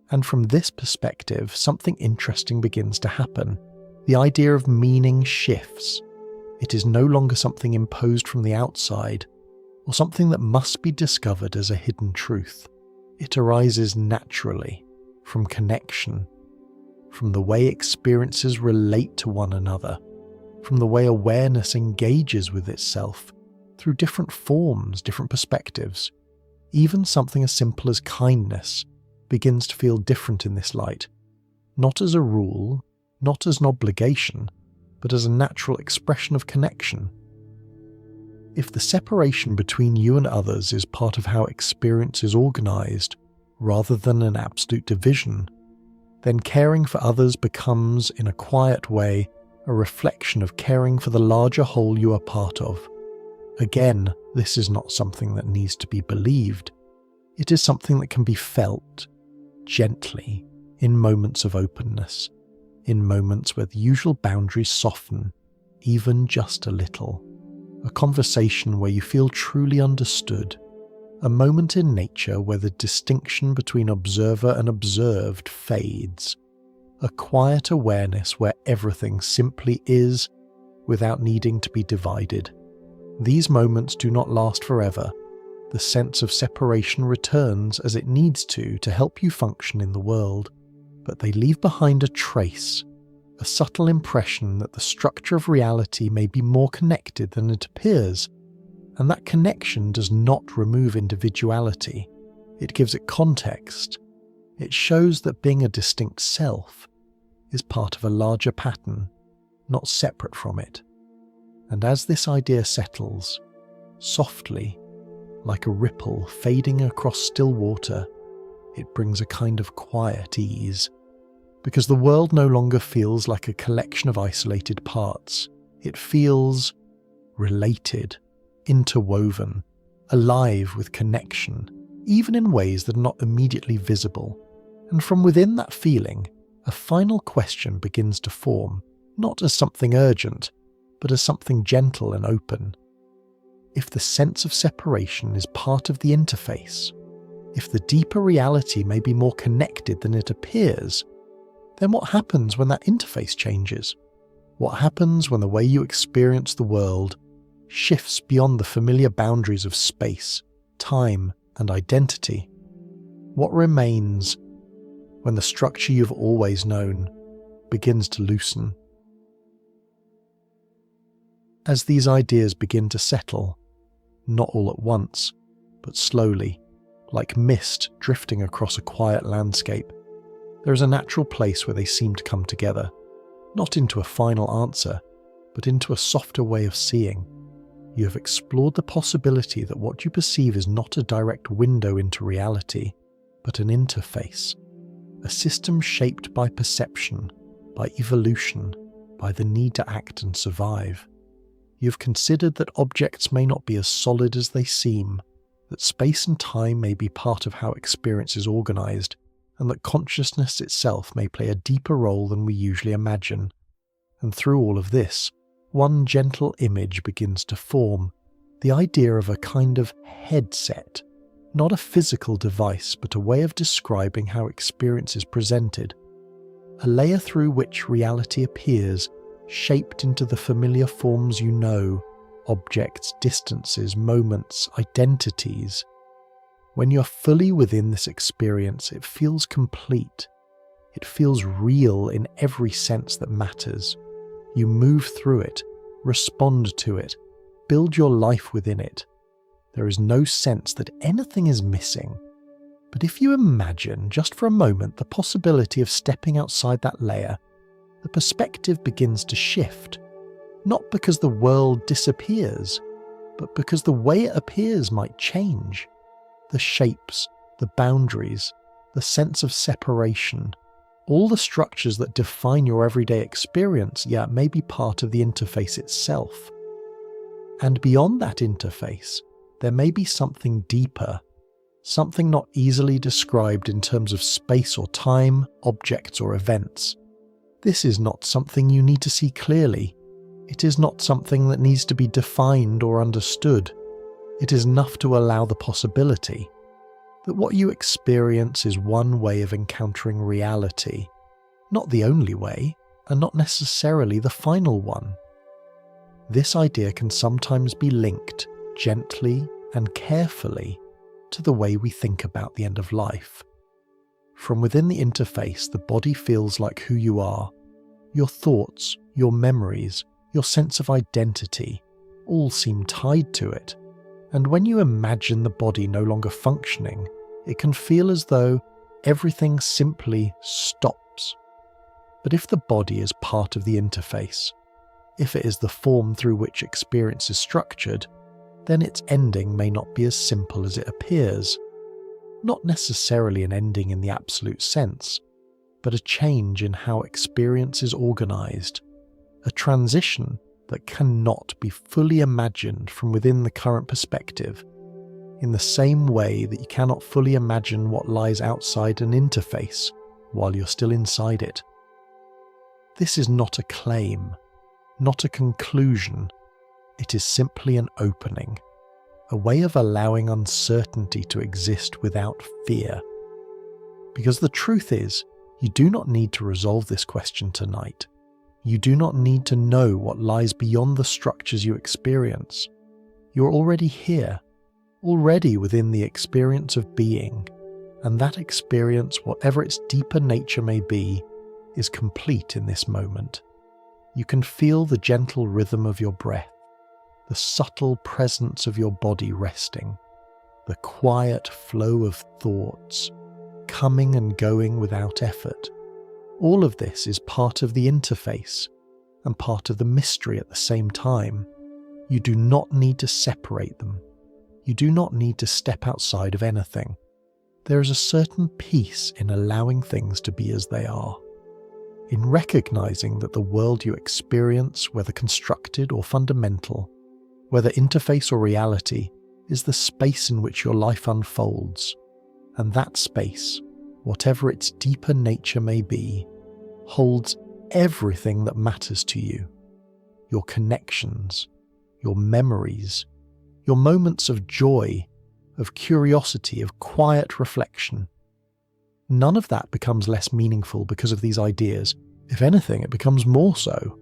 And from this perspective, something interesting begins to happen. The idea of meaning shifts. It is no longer something imposed from the outside, or something that must be discovered as a hidden truth. It arises naturally, from connection, from the way experiences relate to one another, from the way awareness engages with itself, through different forms, different perspectives. Even something as simple as kindness begins to feel different in this light, not as a rule, not as an obligation, but as a natural expression of connection. If the separation between you and others is part of how experience is organized, rather than an absolute division, then caring for others becomes, in a quiet way, a reflection of caring for the larger whole you are part of. Again, this is not something that needs to be believed. It is something that can be felt, gently, in moments of openness, in moments where the usual boundaries soften, even just a little. A conversation where you feel truly understood. A moment in nature where the distinction between observer and observed fades. A quiet awareness where everything simply is, without needing to be divided. These moments do not last forever. The sense of separation returns as it needs to help you function in the world, but they leave behind a trace, a subtle impression that the structure of reality may be more connected than it appears, and that connection does not remove individuality. It gives it context. It shows that being a distinct self is part of a larger pattern, not separate from it. And as this idea settles, softly, like a ripple fading across still water, it brings a kind of quiet ease. Because the world no longer feels like a collection of isolated parts. It feels related, interwoven, alive with connection, even in ways that are not immediately visible. And from within that feeling, a final question begins to form, not as something urgent, but as something gentle and open. If the sense of separation is part of the interface, if the deeper reality may be more connected than it appears, then what happens when that interface changes? What happens when the way you experience the world shifts beyond the familiar boundaries of space, time, and identity? What remains when the structure you've always known begins to loosen? As these ideas begin to settle, not all at once, but slowly, like mist drifting across a quiet landscape, there is a natural place where they seem to come together, not into a final answer, but into a softer way of seeing. You have explored the possibility that what you perceive is not a direct window into reality, but an interface, a system shaped by perception, by evolution, by the need to act and survive. You have considered that objects may not be as solid as they seem, that space and time may be part of how experience is organized, and that consciousness itself may play a deeper role than we usually imagine. And through all of this, one gentle image begins to form, the idea of a kind of headset, not a physical device, but a way of describing how experience is presented, a layer through which reality appears, shaped into the familiar forms you know, objects, distances, moments, identities. When you're fully within this experience, it feels complete. It feels real in every sense that matters. You move through it, respond to it, build your life within it. There is no sense that anything is missing. But if you imagine, just for a moment, the possibility of stepping outside that layer, the perspective begins to shift, not because the world disappears, but because the way it appears might change. The shapes, the boundaries, the sense of separation, all the structures that define your everyday experience, yet may be part of the interface itself. And beyond that interface, there may be something deeper, something not easily described in terms of space or time, objects or events. This is not something you need to see clearly. It is not something that needs to be defined or understood. It is enough to allow the possibility that what you experience is one way of encountering reality, not the only way, and not necessarily the final one. This idea can sometimes be linked, gently and carefully, to the way we think about the end of life. From within the interface, the body feels like who you are. Your thoughts, your memories, your sense of identity, all seem tied to it. And when you imagine the body no longer functioning, it can feel as though everything simply stops. But if the body is part of the interface, if it is the form through which experience is structured, then its ending may not be as simple as it appears. Not necessarily an ending in the absolute sense, but a change in how experience is organized, a transition that cannot be fully imagined from within the current perspective, in the same way that you cannot fully imagine what lies outside an interface while you're still inside it. This is not a claim, not a conclusion. It is simply an opening, a way of allowing uncertainty to exist without fear. Because the truth is, you do not need to resolve this question tonight. You do not need to know what lies beyond the structures you experience. You're already here, already within the experience of being, and that experience, whatever its deeper nature may be, is complete in this moment. You can feel the gentle rhythm of your breath, the subtle presence of your body resting, the quiet flow of thoughts, coming and going without effort. All of this is part of the interface and part of the mystery at the same time. You do not need to separate them. You do not need to step outside of anything. There is a certain peace in allowing things to be as they are, in recognizing that the world you experience, whether constructed or fundamental, whether interface or reality, is the space in which your life unfolds, and that space, whatever its deeper nature may be, holds everything that matters to you. Your connections, your memories, your moments of joy, of curiosity, of quiet reflection. None of that becomes less meaningful because of these ideas. If anything, it becomes more so,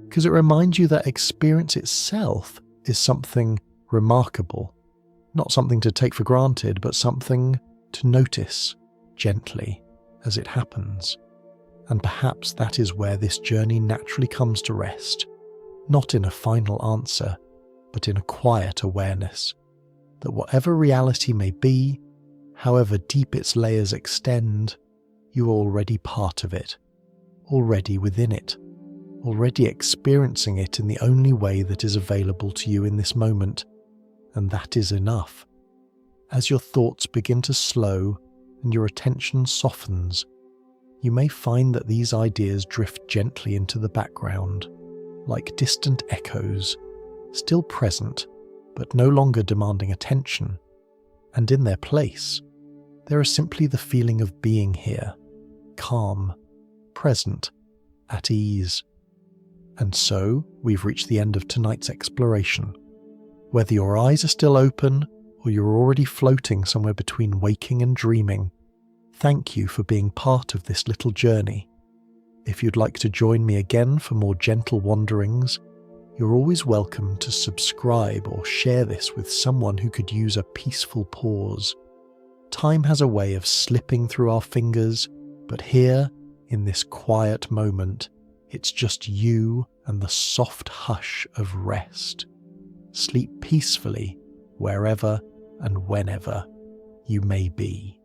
because it reminds you that experience itself is something remarkable, not something to take for granted, but something to notice gently as it happens. And perhaps that is where this journey naturally comes to rest, not in a final answer, but in a quiet awareness that whatever reality may be, however deep its layers extend, you are already part of it, already within it, already experiencing it in the only way that is available to you in this moment, and that is enough. As your thoughts begin to slow and your attention softens, you may find that these ideas drift gently into the background, like distant echoes, still present, but no longer demanding attention, and in their place, there is simply the feeling of being here, calm, present, at ease. And so, we've reached the end of tonight's exploration. Whether your eyes are still open, or you're already floating somewhere between waking and dreaming, thank you for being part of this little journey. If you'd like to join me again for more gentle wanderings, you're always welcome to subscribe or share this with someone who could use a peaceful pause. Time has a way of slipping through our fingers, but here, in this quiet moment, it's just you and the soft hush of rest. Sleep peacefully wherever and whenever you may be.